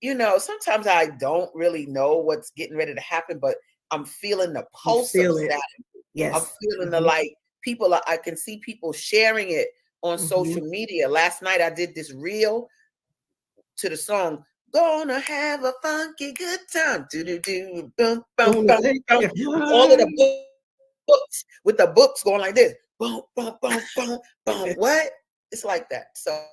sometimes I don't really know what's getting ready to happen, but I'm feeling the pulse of that. Yes. I'm feeling the I can see people sharing it on social media. Last night I did this reel to the song, Gonna Have a Funky Good Time. Do-do-do, boom, boom, boom, boom. All of the books, with the books going like this. Boom, boom, boom, boom, boom. What? It's like that. So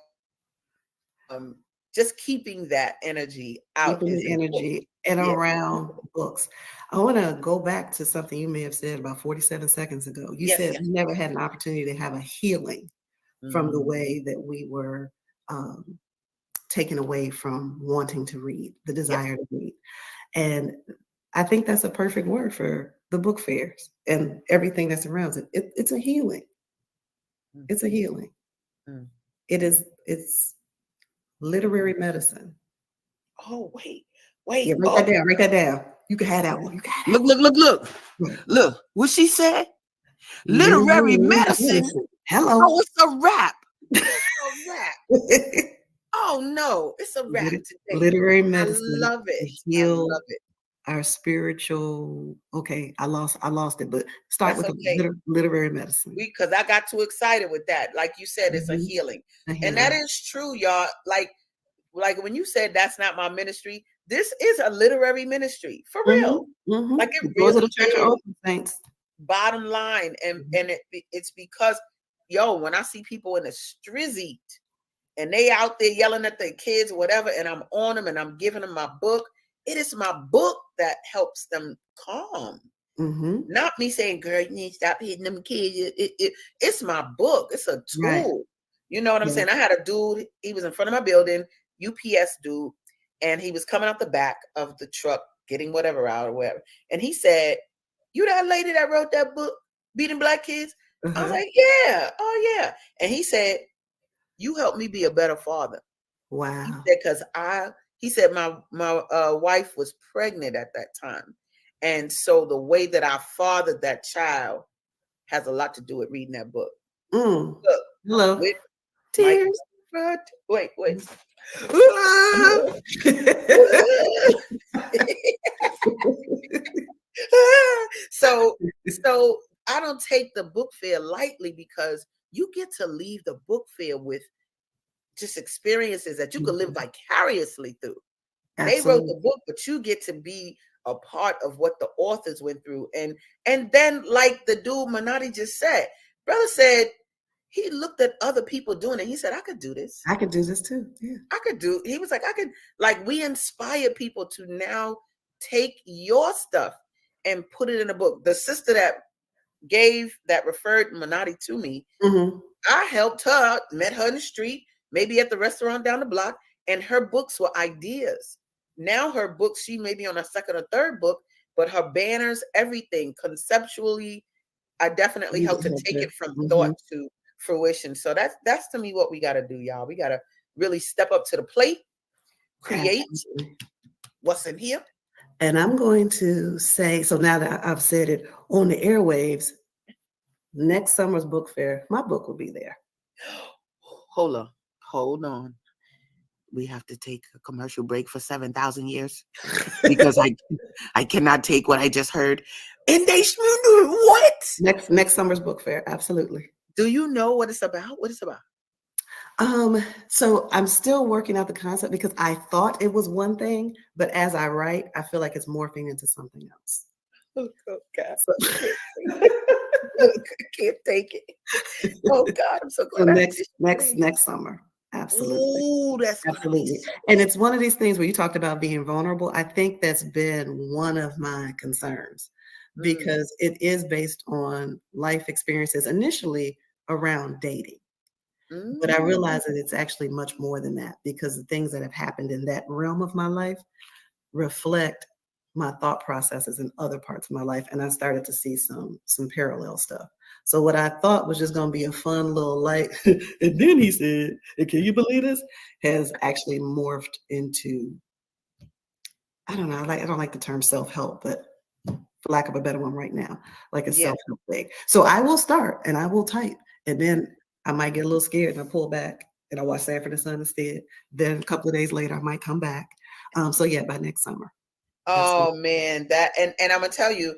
just keeping that energy out. Keeping the energy and around books. I want to go back to something you may have said about 47 seconds ago. You said we never had an opportunity to have a healing from the way that we were taken away from wanting to read, the desire to read. And I think that's a perfect word for the book fairs and everything that surrounds it. It's a healing. It's a healing. It's literary medicine. Oh, wait. Yeah, write that down. Write that down. You can have that one. You can have that Look. What she said? Literary medicine. Hello. Oh, it's a wrap. It's a wrap. Oh no, it's a wrap today. Literary medicine. I love it. Heal I love it. our spiritual. Okay, I lost it, but start That's with okay. the literary medicine. Because I got too excited with that. Like you said, it's a healing. And that is true, y'all. Like when you said that's not my ministry, this is a literary ministry for real. Like it Doors really of the church is. are open, saints. Bottom line, and it's because when I see people in the strizzy and they out there yelling at their kids, whatever, and I'm on them and I'm giving them my book, it is my book that helps them calm. Not me saying, girl, you need to stop hitting them kids. It's my book. It's a tool. Right. You know what I'm saying? I had a dude, he was in front of my building, UPS dude, and he was coming out the back of the truck, getting whatever out or whatever. And he said, you that lady that wrote that book, Beating Black Kids? I was like, yeah. Oh, yeah. And he said, you helped me be a better father. Wow. He said my wife was pregnant at that time. And so the way that I fathered that child has a lot to do with reading that book. Hello. Tears. Wait. So I don't take the book fair lightly because you get to leave the book fair with just experiences that you can live vicariously through. They wrote the book, but you get to be a part of what the authors went through. And then, like the dude Manotti just said, brother said he looked at other people doing it. He said, I could do this. I could do this too. Yeah. He was like, we inspire people to now take your stuff and put it in a book. The sister that referred Manotti to me, I helped her, met her in the street, maybe at the restaurant down the block, and her books were ideas. Now her books, she may be on her second or third book, but her banners, everything conceptually, I definitely helped to take it from thought to fruition. So that's to me what we got to do, y'all. We got to really step up to the plate, create what's in here. And I'm going to say, so now that I've said it on the airwaves, next summer's book fair, my book will be there. Hold on. We have to take a commercial break for 7,000 years because I cannot take what I just heard. And what? Next summer's book fair, absolutely. Do you know what it's about? What it's about? So I'm still working out the concept because I thought it was one thing, but as I write, I feel like it's morphing into something else. Oh God. I can't take it. Oh God, I'm so glad. So next summer. Absolutely. Oh, that's absolutely. And it's one of these things where you talked about being vulnerable. I think that's been one of my concerns because it is based on life experiences initially around dating. But I realize that it's actually much more than that because the things that have happened in that realm of my life reflect my thought processes in other parts of my life. And I started to see some parallel stuff. So what I thought was just going to be a fun little light. And then he said, and can you believe this? Has actually morphed into, I don't know. I don't like the term self-help, but for lack of a better one right now, like a self-help thing. So I will start and I will type and then I might get a little scared and I pull back and I watch Sanford and Son instead. Then a couple of days later, I might come back. So yeah, by next summer. Oh man, that and I'm gonna tell you,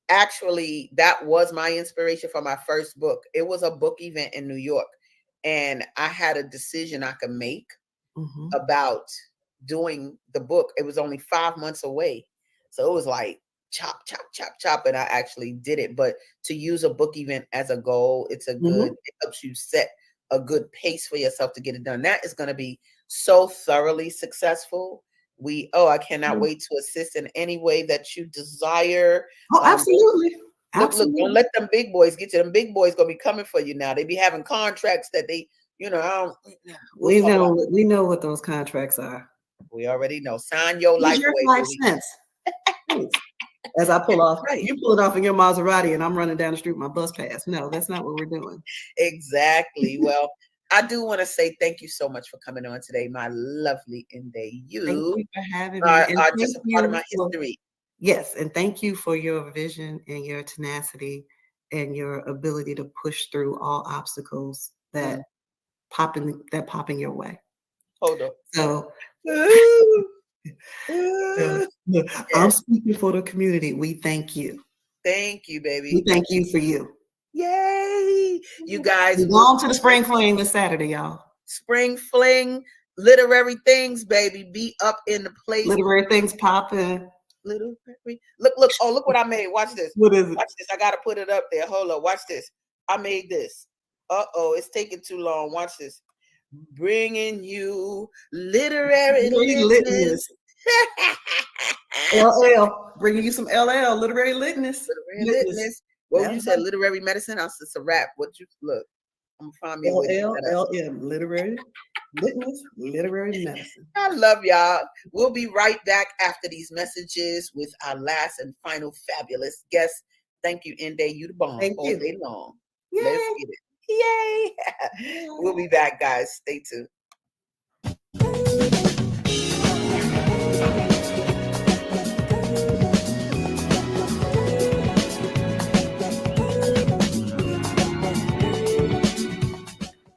actually, that was my inspiration for my first book. It was a book event in New York, and I had a decision I could make about doing the book. It was only 5 months away, so it was like chop, and I actually did it. But to use a book event as a goal, it's a good. It helps you set a good pace for yourself to get it done. That is going to be so thoroughly successful. I cannot wait to assist in any way that you desire. Oh, absolutely. Look, don't let them big boys get you. Them big boys gonna be coming for you now. They be having contracts that they, You know, we know what those contracts are. We already know. Sign your Use life your away. 5 cents. As I pull off, you pull it off in your Maserati, and I'm running down the street with my bus pass. No, that's not what we're doing. Exactly. Well, I do want to say thank you so much for coming on today, my lovely Inde. You Thank you for having me. are just a part of my history. Yes, and thank you for your vision and your tenacity and your ability to push through all obstacles that pop in your way. Hold up. So I'm speaking for the community. We thank you. Thank you, baby. We thank you for you. Yay! You guys, we're going to the Spring Fling this Saturday, y'all. Spring Fling, literary things, baby. Be up in the place. Literary things popping. Literary. Look! Oh, look what I made. Watch this. What is it? Watch this. I gotta put it up there. Hold up. Watch this. I made this. It's taking too long. Watch this. Bringing you literary litness. LL, bringing you some LL, literary litness. Literary litness. What you said, literary medicine? It's a rap. What you look? I'm gonna find me LM, literary litness, literary medicine. I love y'all. We'll be right back after these messages with our last and final fabulous guest. Thank you, Inde. You the bomb all day long. Yay. Let's get it. Yay! We'll be back, guys. Stay tuned.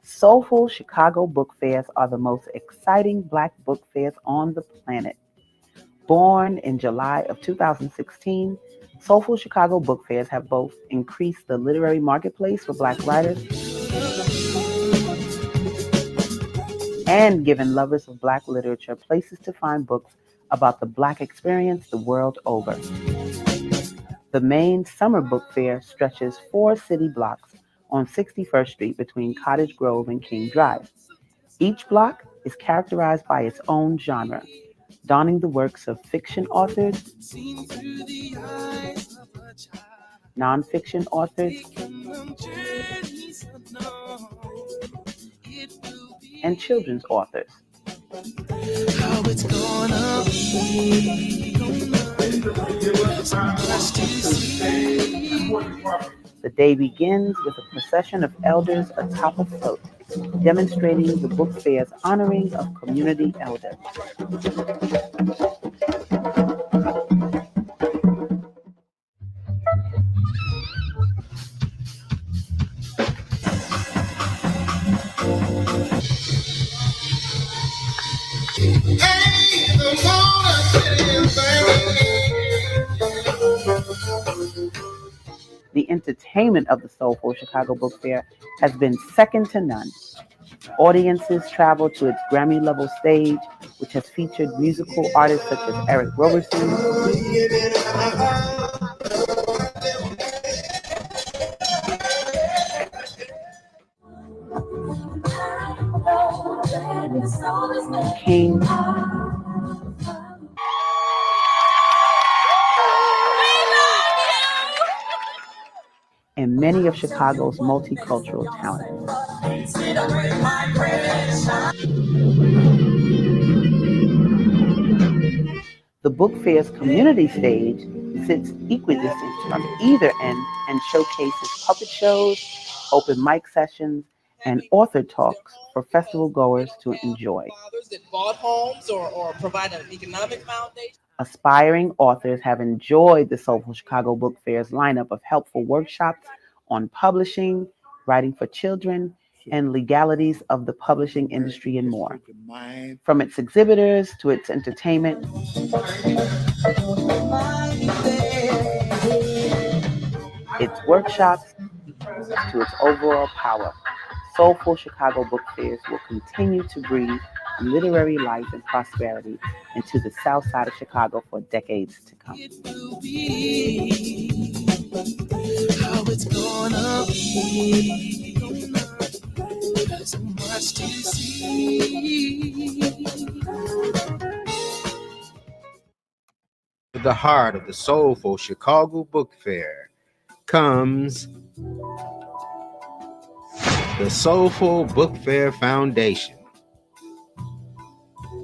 Soulful Chicago book fairs are the most exciting Black book fairs on the planet. Born in July of 2016, Soulful Chicago book fairs have both increased the literary marketplace for Black writers and given lovers of Black literature places to find books about the Black experience the world over. The main summer book fair stretches 4 city blocks on 61st Street between Cottage Grove and King Drive. Each block is characterized by its own genre, donning the works of fiction authors, nonfiction authors, and children's authors. How it's gonna be. The day begins with a procession of elders atop a float, demonstrating the book fair's honoring of community elders. The entertainment of the Soulful Chicago Book Fair has been second to none. Audiences travel to its Grammy-level stage, which has featured musical artists such as Eric Roberson, King, and many of Chicago's multicultural talents. The book fair's community stage sits equidistant from either end and showcases puppet shows, open mic sessions, and author talks for festival goers to enjoy. That bought homes or provide an economic foundation. Aspiring authors have enjoyed the Soulful Chicago Book Fair's lineup of helpful workshops on publishing, writing for children, and legalities of the publishing industry and more. From its exhibitors to its entertainment, its workshops to its overall power, Soulful Chicago Book Fairs will continue to breathe literary life and prosperity into the South Side of Chicago for decades to come. How it's gonna be. So much to see. To the heart of the Soulful Chicago Book Fair comes The Soulful Book Fair Foundation.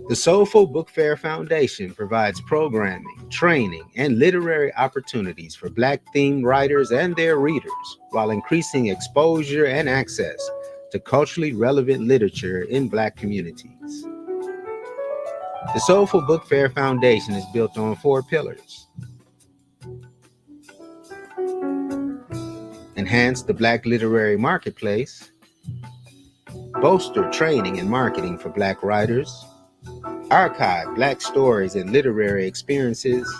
The Soulful Book Fair Foundation provides programming, training, and literary opportunities for Black-themed writers and their readers, while increasing exposure and access to culturally relevant literature in Black communities. The Soulful Book Fair Foundation is built on 4 pillars. Enhance the Black literary marketplace, bolster training and marketing for Black writers, archive Black stories and literary experiences,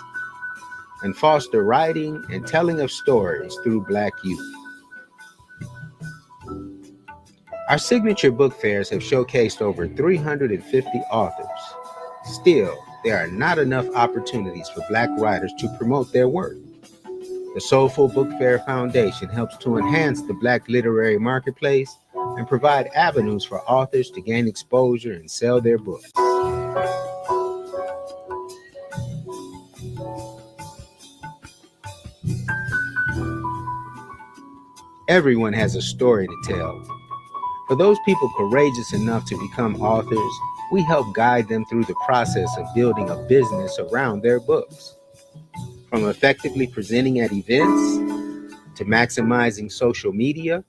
and foster writing and telling of stories through Black youth. Our signature book fairs have showcased over 350 authors. Still, there are not enough opportunities for Black writers to promote their work. The Soulful Book Fair Foundation helps to enhance the Black literary marketplace and provide avenues for authors to gain exposure and sell their books. Everyone has a story to tell. For those people courageous enough to become authors, we help guide them through the process of building a business around their books. From effectively presenting at events, to maximizing social media,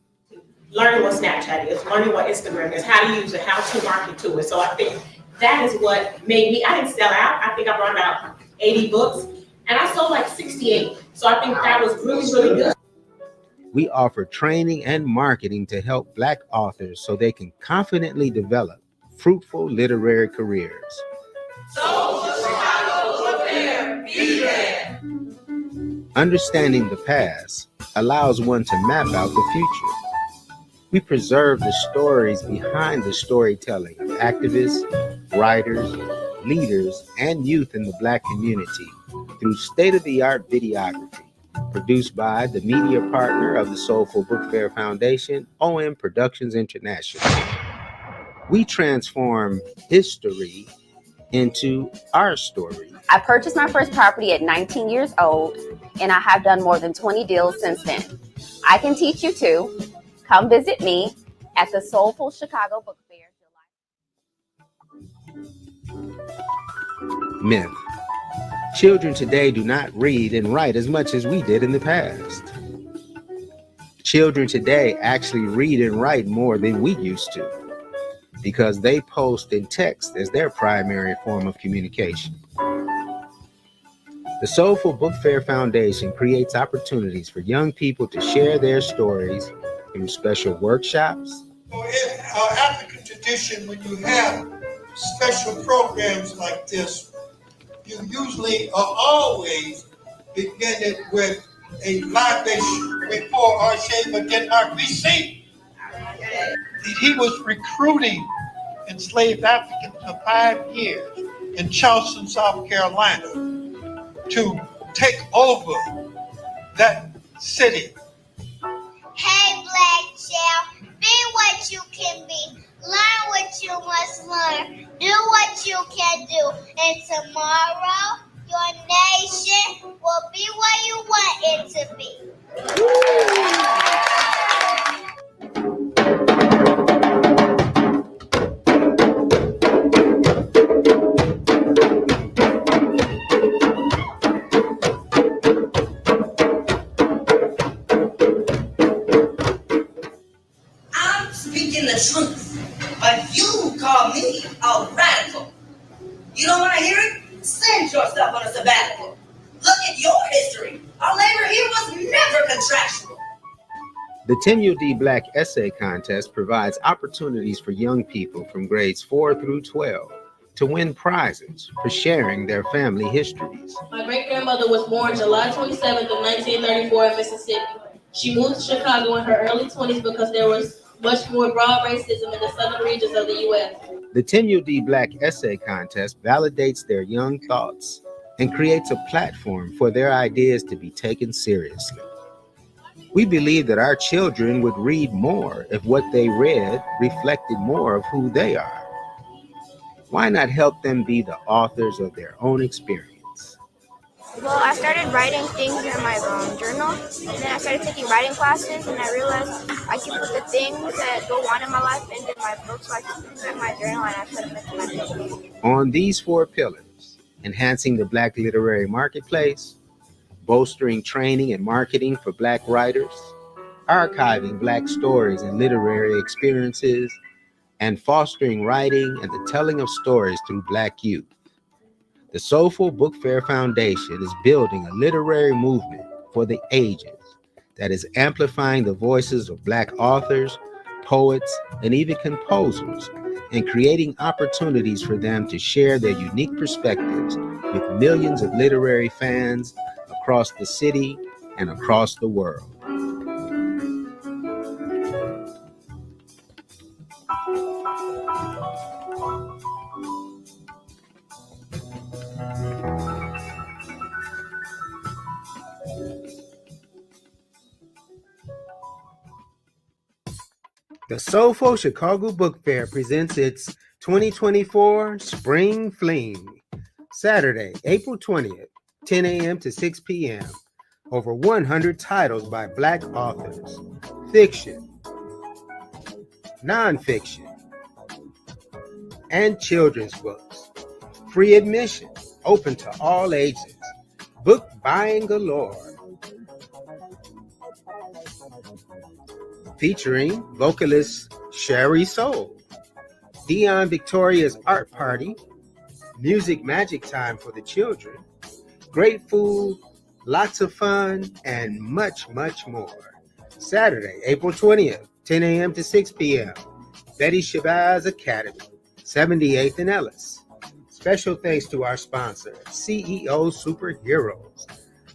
learning what Snapchat is, learning what Instagram is, how to use it, how to market to it. So I think that is what made me, I didn't sell out. I think I brought about 80 books and I sold like 68. So I think that was really, really good. we offer training and marketing to help Black authors so they can confidently develop fruitful literary careers. Understanding the past allows one to map out the future. We preserve the stories behind the storytelling of activists, writers, leaders, and youth in the Black community through state-of-the-art videography, produced by the media partner of the Soulful Book Fair Foundation, OM Productions International. We transform history into our story. I purchased my first property at 19 years old, and I have done more than 20 deals since then. I can teach you too. Come visit me at the Soulful Chicago Book Fair. Myth. Children today do not read and write as much as we did in the past. Children today actually read and write more than we used to because they post and text as their primary form of communication. The Soulful Book Fair Foundation creates opportunities for young people to share their stories through special workshops. In our African tradition, when you have special programs like this, you usually or always begin it with a libation before our Shema Denmark BC. He was recruiting enslaved Africans for 5 years in Charleston, South Carolina, to take over that city. Hey, Black child, be what you can be. Learn what you must learn. Do what you can do. And tomorrow, your nation will be where you want it to be. Speaking the truth, but you call me a radical. You don't want to hear it? Send yourself on a sabbatical. Look at your history. Our labor here was never contractual. The Tenure D Black Essay Contest provides opportunities for young people from grades 4 through 12 to win prizes for sharing their family histories. My great-grandmother was born July 27th of 1934 in Mississippi. She moved to Chicago in her early 20s because there was much more broad racism in the southern regions of the U.S. The Tenure D Black Essay Contest validates their young thoughts and creates a platform for their ideas to be taken seriously. We believe that our children would read more if what they read reflected more of who they are. Why not help them be the authors of their own experience? Well, I started writing things in my journal, and then I started taking writing classes, and I realized I can put the things that go on in my life into my book, so I can put them in my journal and I put them into my book. On these 4 pillars: enhancing the Black literary marketplace, bolstering training and marketing for Black writers, archiving Black stories and literary experiences, and fostering writing and the telling of stories through Black youth. The Soulful Book Fair Foundation is building a literary movement for the ages that is amplifying the voices of Black authors, poets, and even composers, and creating opportunities for them to share their unique perspectives with millions of literary fans across the city and across the world. The Soulful Chicago Book Fair presents its 2024 Spring Fling, Saturday, April 20th, 10 a.m. to 6 p.m. Over 100 titles by Black authors, fiction, nonfiction, and children's books. Free admission, open to all ages. Book buying galore. Featuring vocalist Sherry Soul, Dion Victoria's Art Party, Music Magic Time for the Children, great food, lots of fun, and much, much more. Saturday, April 20th, 10 a.m. to 6 p.m. Betty Shabazz Academy, 78th and Ellis. Special thanks to our sponsor, CEO Superheroes,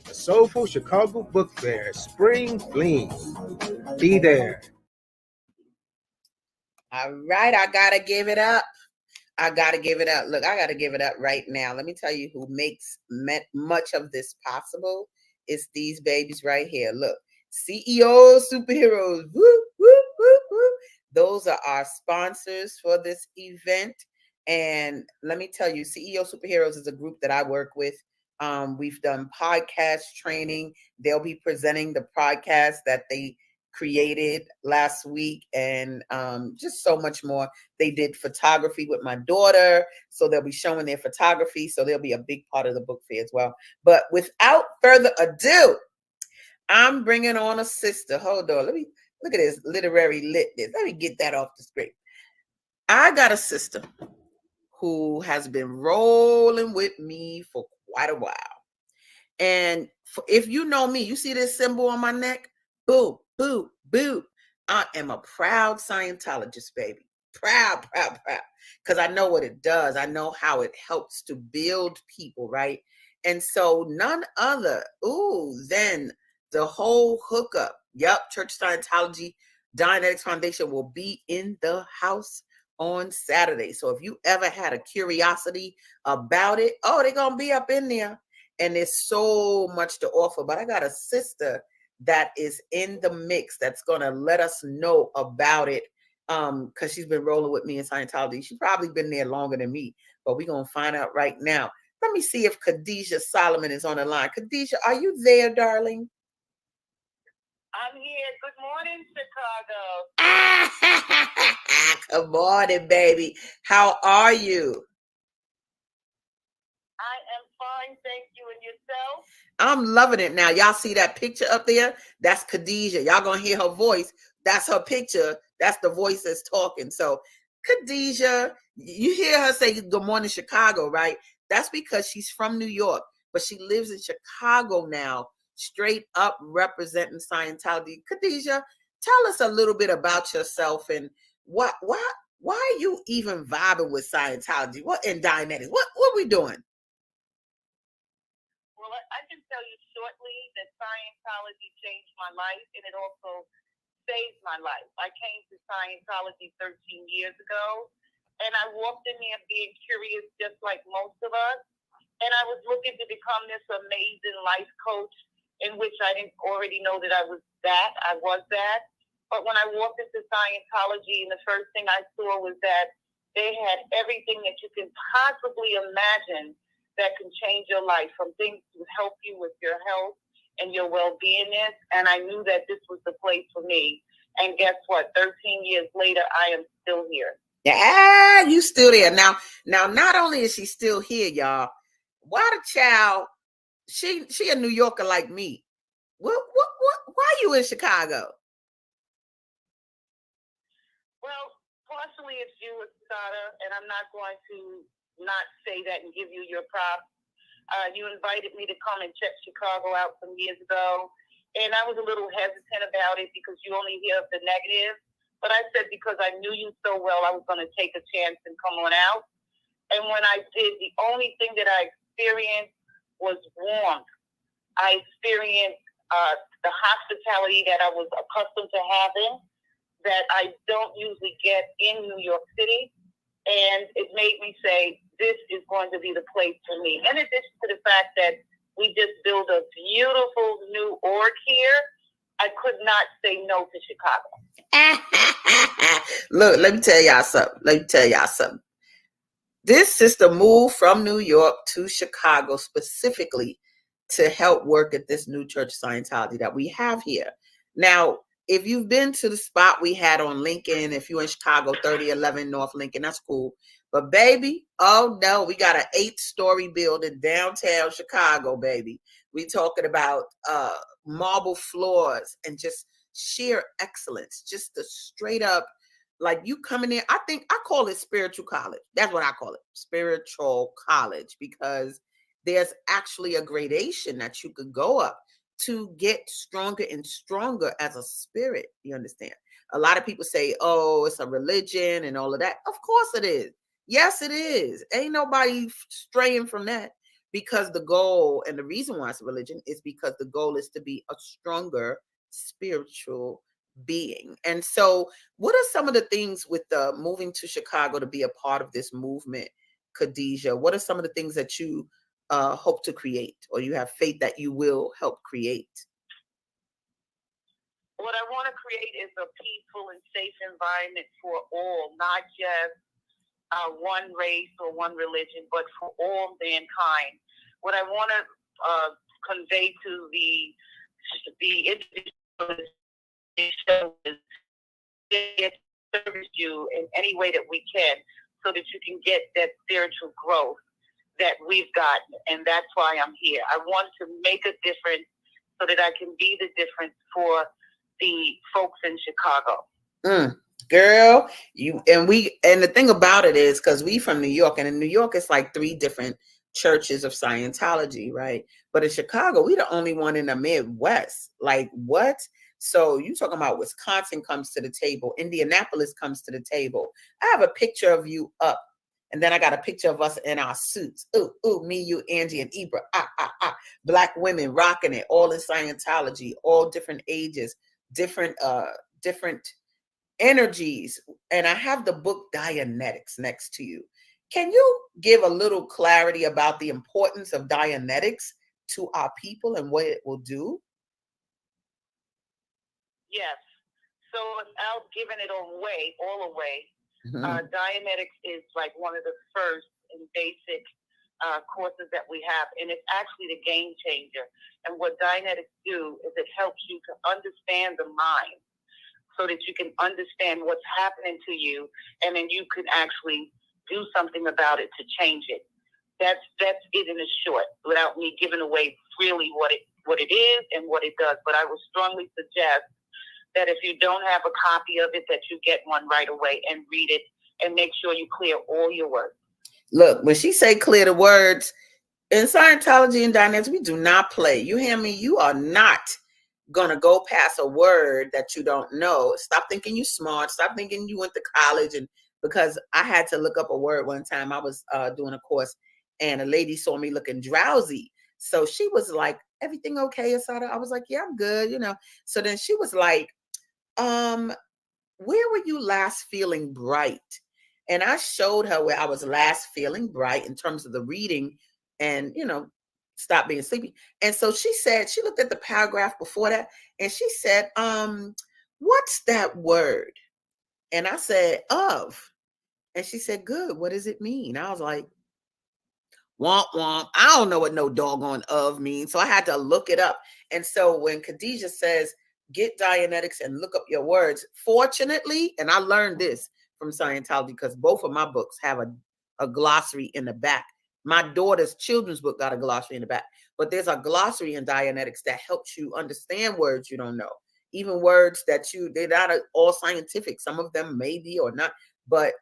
the Soulful Chicago Book Fair Spring Fling. Be there. All right, I gotta give it up. I gotta give it up. Look, I gotta give it up right now. Let me tell you who makes much of this possible. It's these babies right here. Look, CEO Superheroes. Woo, woo, woo, woo. Those are our sponsors for this event. And let me tell you, CEO Superheroes is a group that I work with. We've done podcast training. They'll be presenting the podcast that they created last week, and just so much more. They did photography with my daughter, so they'll be showing their photography, so they'll be a big part of the book fair as well. But without further ado, I'm bringing on a sister. Hold on, let me look at this literary litness. Let me get that off the screen. I got a sister who has been rolling with me for quite a while, and if you know me, you see this symbol on my neck. Boo, boo, boo. I am a proud Scientologist, baby. Proud, proud, proud. Because I know what it does. I know how it helps to build people, right? And so none other, than the whole hookup. Yep, Church Scientology, Dianetics Foundation will be in the house on Saturday. So if you ever had a curiosity about it, they're going to be up in there. And there's so much to offer. But I got a sister that is in the mix that's going to let us know about it, because she's been rolling with me in Scientology. She's probably been there longer than me, but we're going to find out right now. Let me see if Khadijah Solomon is on the line. Khadijah, are you there, darling? I'm here. Good morning, Chicago. Good morning, baby. How are you? I am fine, thank you. And yourself? I'm loving it now. Y'all see that picture up there? That's Khadijah. Y'all gonna hear her voice. That's her picture. That's the voice that's talking. So Khadijah, you hear her say good morning, Chicago, right? That's because she's from New York, but she lives in Chicago now, straight up representing Scientology. Khadijah, tell us a little bit about yourself and why are you even vibing with Scientology? What in Dianetics? What are we doing? Well, I can tell you shortly that Scientology changed my life, and it also saved my life. I came to Scientology 13 years ago, and I walked in there being curious just like most of us, and I was looking to become this amazing life coach, in which I didn't already know that I was that. But when I walked into Scientology, and the first thing I saw was that they had everything that you can possibly imagine that can change your life, from things to help you with your health and your well-beingness. And I knew that this was the place for me. And guess what? 13 years later, I am still here. Yeah, you still there. Now, not only is she still here, y'all, why the child, she a New Yorker like me. Why you in Chicago? Well, partially it's you, Asadah, and I'm not going to not say that and give you your props. You invited me to come and check Chicago out some years ago, and I was a little hesitant about it because you only hear of the negative. But I said because I knew you so well, I was going to take a chance and come on out. And when I did, the only thing that I experienced was warmth. I experienced the hospitality that I was accustomed to having, that I don't usually get in New York City. And it made me say, this is going to be the place for me. In addition to the fact that we just built a beautiful new org here, I could not say no to Chicago. Look, let me tell y'all something. This sister moved from New York to Chicago specifically to help work at this new Church of Scientology that we have here. Now, if you've been to the spot we had on Lincoln, if you're in Chicago, 3011 North Lincoln, that's cool. But baby, oh no, we got an 8-story building downtown Chicago, baby. We talking about marble floors and just sheer excellence, just the straight up, like you coming in. I think I call it spiritual college. That's what I call it, spiritual college, because there's actually a gradation that you could go up to get stronger and stronger as a spirit. You understand? A lot of people say, oh, it's a religion and all of that. Of course it is. Yes, it is. Ain't nobody straying from that, because the goal and the reason why it's a religion is because the goal is to be a stronger spiritual being. And so what are some of the things with moving to Chicago to be a part of this movement, Khadijah? What are some of the things that you hope to create, or you have faith that you will help create? What I want to create is a peaceful and safe environment for all, not just one race or one religion, but for all mankind. What I want to convey to the individuals is to service you in any way that we can, so that you can get that spiritual growth that we've gotten. And that's why I'm here. I want to make a difference so that I can be the difference for the folks in Chicago. Girl, and the thing about it is, because we from New York, and in New York it's like 3 different churches of Scientology, right? But in Chicago, we the only one in the Midwest. Like, what? So you talking about Wisconsin comes to the table, Indianapolis comes to the table. I have a picture of you up, and then I got a picture of us in our suits. Ooh, me, you, Angie, and Ibra. Black women rocking it, all in Scientology, all different ages, different energies. And I have the book Dianetics next to you. Can you give a little clarity about the importance of Dianetics to our people and what it will do? Yes. So without giving it all away, Dianetics is like one of the first and basic courses that we have, and it's actually the game changer. And what Dianetics do is it helps you to understand the mind, so that you can understand what's happening to you, and then you can actually do something about it to change it. That's it in a short, without me giving away really what it is and what it does. But I would strongly suggest that if you don't have a copy of it, that you get one right away and read it, and make sure you clear all your words. Look, when she say clear the words, in Scientology and Dianetics, we do not play. You hear me? You are not gonna go past a word that you don't know. Stop thinking you smart. Stop thinking you went to college. And because I had to look up a word one time, I was doing a course, and a lady saw me looking drowsy. So she was like, "Everything okay, Asadah?" I was like, "Yeah, I'm good," you know. So then she was like, where were you last feeling bright? And I showed her where I was last feeling bright in terms of the reading and, stop being sleepy. And so she said, she looked at the paragraph before that, and she said, what's that word? And I said, of. And she said, good. What does it mean? I was like, Womp womp. I don't know what no doggone of means. So I had to look it up. And so when Khadijah says, get Dianetics and look up your words, fortunately, and I learned this from Scientology because both of my books have a glossary in the back. My daughter's children's book got a glossary in the back, but there's a glossary in Dianetics that helps you understand words you don't know. Even words that they're not all scientific. Some of them may be or not, but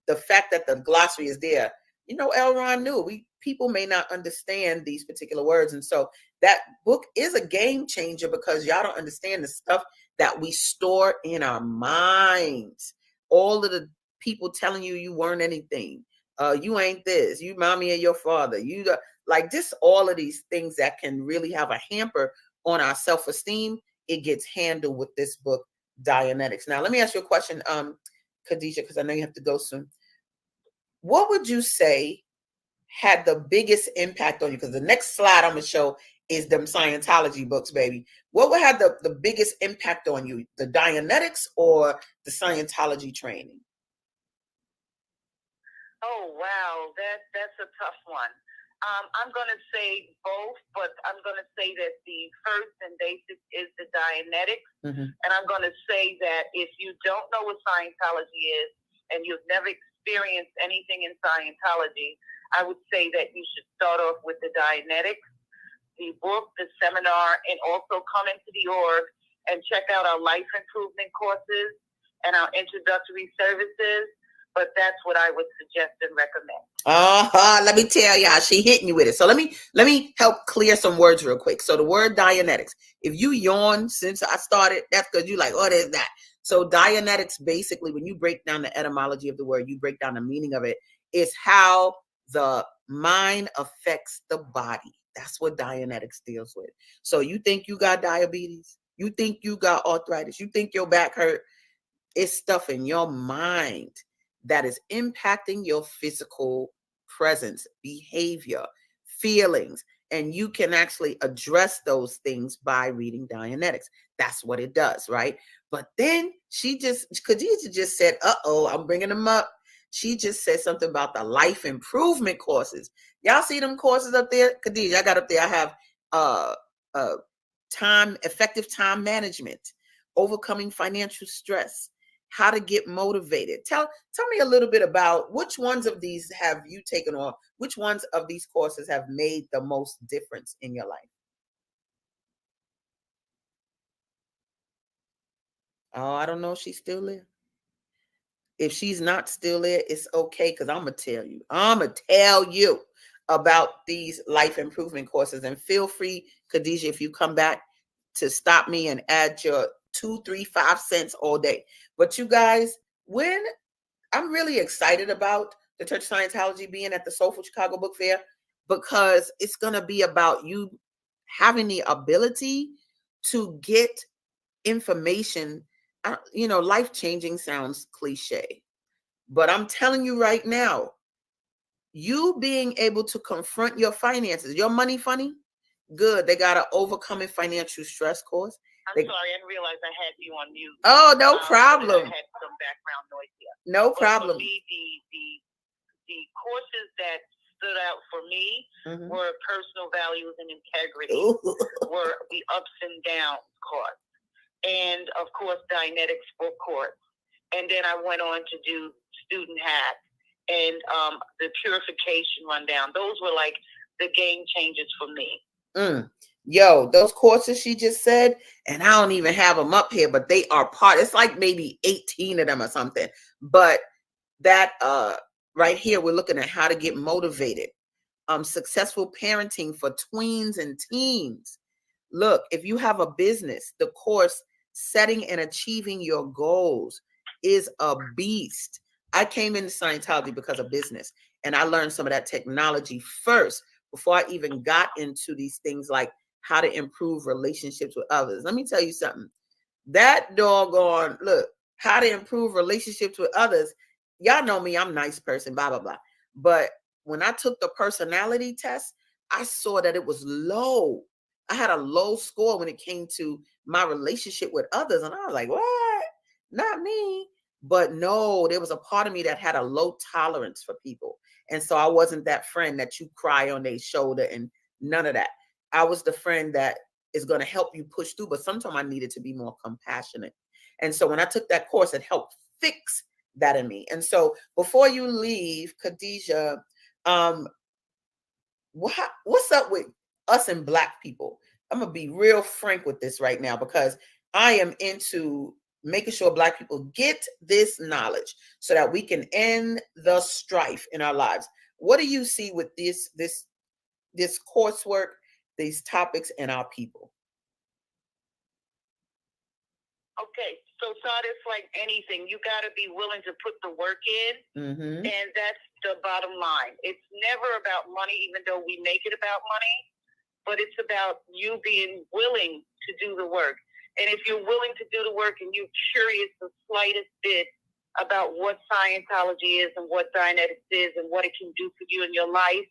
the fact that the glossary is there, Elron knew people may not understand these particular words. And so that book is a game changer because y'all don't understand the stuff that we store in our minds. All of the people telling you weren't anything. You ain't this, you mommy and your father, like just all of these things that can really have a hamper on our self-esteem. It gets handled with this book, Dianetics. Now, let me ask you a question, Khadijah, because I know you have to go soon. What would you say had the biggest impact on you? Because the next slide I'm going to show is them Scientology books, baby. What would have the biggest impact on you? The Dianetics or the Scientology training? Oh, wow. That's a tough one. I'm going to say both, but I'm going to say that the first and basic is the Dianetics. Mm-hmm. And I'm going to say that if you don't know what Scientology is and you've never experienced anything in Scientology, I would say that you should start off with the Dianetics, the book, the seminar, and also come into the org and check out our life improvement courses and our introductory services. But that's what I would suggest and recommend. Let me tell y'all, she hitting you with it. So let me help clear some words real quick. So the word Dianetics, if you yawn since I started, that's because you like, oh, there's that. So Dianetics, basically, when you break down the etymology of the word, you break down the meaning of it, is how the mind affects the body. That's what Dianetics deals with. So you think you got diabetes? You think you got arthritis? You think your back hurt? It's stuff in your mind that is impacting your physical presence, behavior, feelings, and you can actually address those things by reading Dianetics. That's what it does, right? But then Khadijah just said, I'm bringing them up. She just said something about the life improvement courses. Y'all see them courses up there? Khadijah, I got up there. I have effective time management, overcoming financial stress, how to get motivated. Tell me a little bit about which ones of these have you taken on? Which ones of these courses have made the most difference in your life? Oh, I don't know if she's still there. If she's not still there, it's okay, because I'm going to tell you about these life improvement courses. And feel free, Khadijah, if you come back, to stop me and add your 2, 3, 5 cents all day. But you guys, I'm really excited about the Church of Scientology being at the Soulful Chicago Book Fair, because it's going to be about you having the ability to get information. Life-changing sounds cliche, but I'm telling you right now, you being able to confront your finances, your money funny, good. They got an overcoming financial stress course. I'm sorry, I didn't realize I had you on mute. Oh, no problem. I had some background noise here. No problem. For me, the courses that stood out for me were personal values and integrity, were the ups and downs course, and of course, Dianetics book course. And then I went on to do student hack and the purification rundown. Those were like the game changers for me. Yo, those courses she just said, and I don't even have them up here, but they are it's like maybe 18 of them or something. But that right here, we're looking at how to get motivated. Successful parenting for tweens and teens. Look, if you have a business, the course Setting and Achieving Your Goals is a beast. I came into Scientology because of business, and I learned some of that technology first before I even got into these things like how to improve relationships with others. Let me tell you something. That doggone, look, how to improve relationships with others. Y'all know me, I'm a nice person, blah, blah, blah. But when I took the personality test, I saw that it was low. I had a low score when it came to my relationship with others. And I was like, what? Not me. But no, there was a part of me that had a low tolerance for people. And so I wasn't that friend that you cry on their shoulder and none of that. I was the friend that is going to help you push through, but sometimes I needed to be more compassionate. And so when I took that course, it helped fix that in me. And so before you leave, Khadijah, what's up with us and Black people? I'm gonna be real frank with this right now because I am into making sure Black people get this knowledge so that we can end the strife in our lives. What do you see with this coursework, these topics, and our people? Okay, so Todd, it's like anything. You got to be willing to put the work in, and that's the bottom line. It's never about money, even though we make it about money, but it's about you being willing to do the work. And if you're willing to do the work and you're curious the slightest bit about what Scientology is and what Dianetics is and what it can do for you in your life,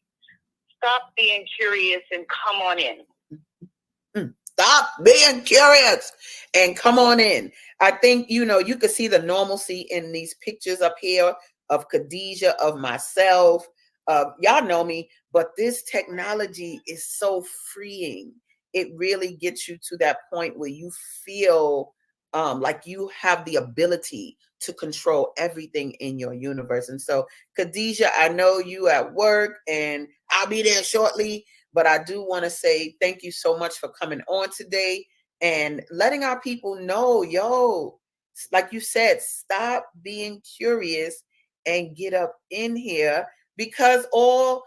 stop being curious and come on in. Stop being curious and come on in. I think, you could see the normalcy in these pictures up here of Khadijah, of myself. Y'all know me, but this technology is so freeing. It really gets you to that point where you feel like you have the ability to control everything in your universe. And so, Khadijah, I know you at work and I'll be there shortly. But I do want to say thank you so much for coming on today and letting our people know, like you said, stop being curious and get up in here, because all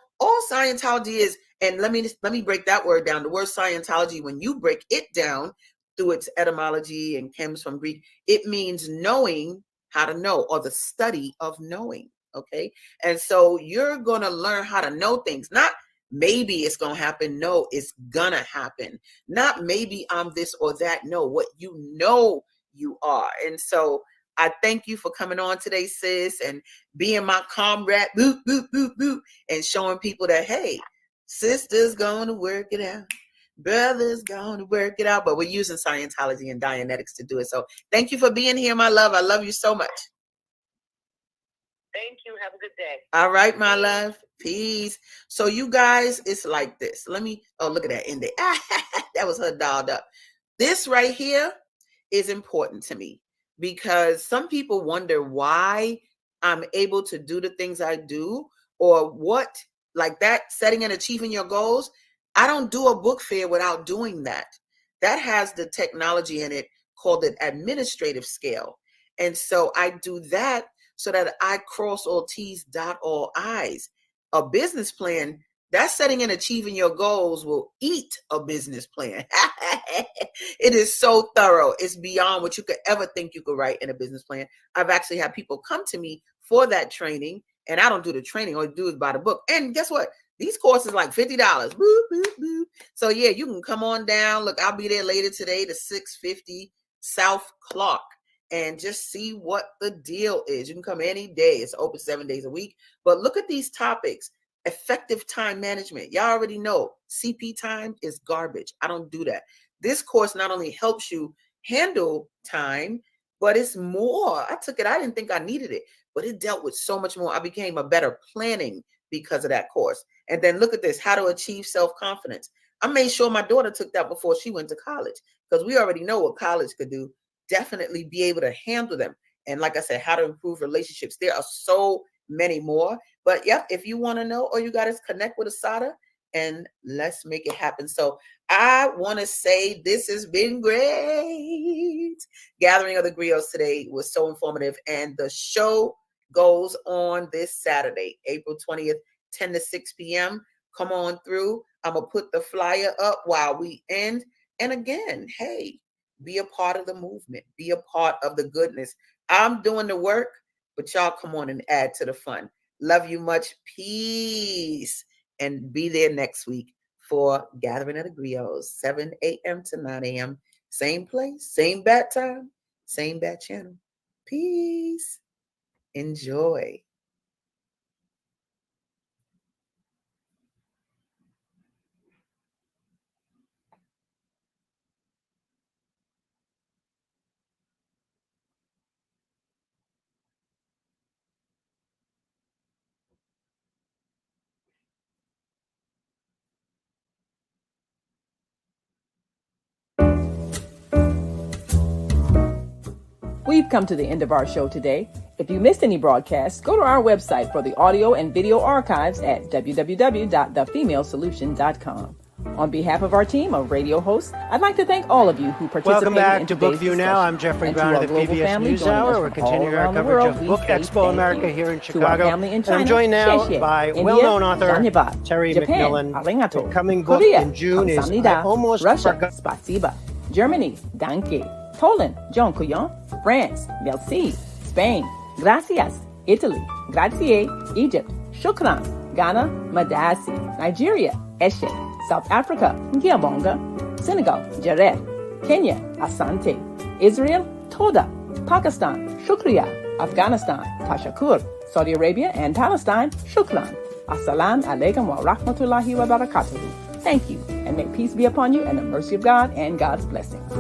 Scientology is, and let me break that word down. The word Scientology, when you break it down through its etymology and comes from Greek, it means knowing how to know, or the study of knowing. Okay. And so you're going to learn how to know things, not maybe it's going to happen. No, it's going to happen. Not maybe I'm this or that. No, what you know you are. And so I thank you for coming on today, sis, and being my comrade, boop, boop, boop, boop, and showing people that, hey, sister's going to work it out. Brother's going to work it out. But we're using Scientology and Dianetics to do it. So thank you for being here, my love. I love you so much. Thank you. Have a good day. All right, my love. Peace. So you guys, it's like this. Look at that in there. That was her dolled up. This right here is important to me because some people wonder why I'm able to do the things I do, or what, like that, setting and achieving your goals. I don't do a book fair without doing that. That has the technology in it called an administrative scale. And so I do that so that I cross all T's, dot all I's. A business plan, that's setting and achieving your goals, will eat a business plan. It is so thorough. It's beyond what you could ever think you could write in a business plan. I've actually had people come to me for that training, and I don't do the training. All I do is buy the book. And guess what? These courses like $50. Boop, boop, boop. So yeah, you can come on down. Look, I'll be there later today to 650 South Clark, and just see what the deal is. You can come any day. It's open 7 days a week. But look at these topics. Effective time management. Y'all already know CP time is garbage. I don't do that. This course not only helps you handle time, but it's more. I took it. I didn't think I needed it, but it dealt with so much more. I became a better planning because of that course. And then look at this, how to achieve self-confidence. I made sure my daughter took that before she went to college, because we already know what college could do. Definitely be able to handle them. And like I said, how to improve relationships. There are so many more. But yep, if you want to know, all you got is connect with Asadah and let's make it happen. So I want to say this has been great. Gathering of the Griots today was so informative. And the show goes on this Saturday, April 20th, 10 to 6 p.m. Come on through. I'm going to put the flyer up while we end. And again, hey, be a part of the movement. Be a part of the goodness. I'm doing the work, but y'all come on and add to the fun. Love you much. Peace. And be there next week for Gathering of the Griots, 7 a.m. to 9 a.m. Same place, same bat time, same bat channel. Peace. Enjoy. We've come to the end of our show today. If you missed any broadcasts, go to our website for the audio and video archives at www.thefemalesolution.com. On behalf of our team of radio hosts, I'd like to thank all of you who participated Welcome back in to today's Bookview Now. I'm Jeffrey And to Brown our of the global PBS family joining us NewsHour. We're from all continuing our around the coverage world, of we Book say Expo thank America you. here in To our Chicago. family in And China, I'm joined now Xie xie. by India, well-known author Dhanyavad. Terry Japan, McMillan. arigato. The coming book Korea, in June is I kamsahamnida. Almost Russia, Forgot. spasiba. Germany, danke. Poland, dziękuję. France, merci. Spain, gracias. Italy, grazie. Egypt, shukran. Ghana, madasi. Nigeria, eshe. South Africa, ngiyabonga. Senegal, jareh. Kenya, asante. Israel, toda. Pakistan, shukriya. Afghanistan, tashakur. Saudi Arabia and Palestine, shukran. Assalamu alaikum wa rahmatullahi wa barakatuhu. Thank you, and may peace be upon you and the mercy of God and God's blessings.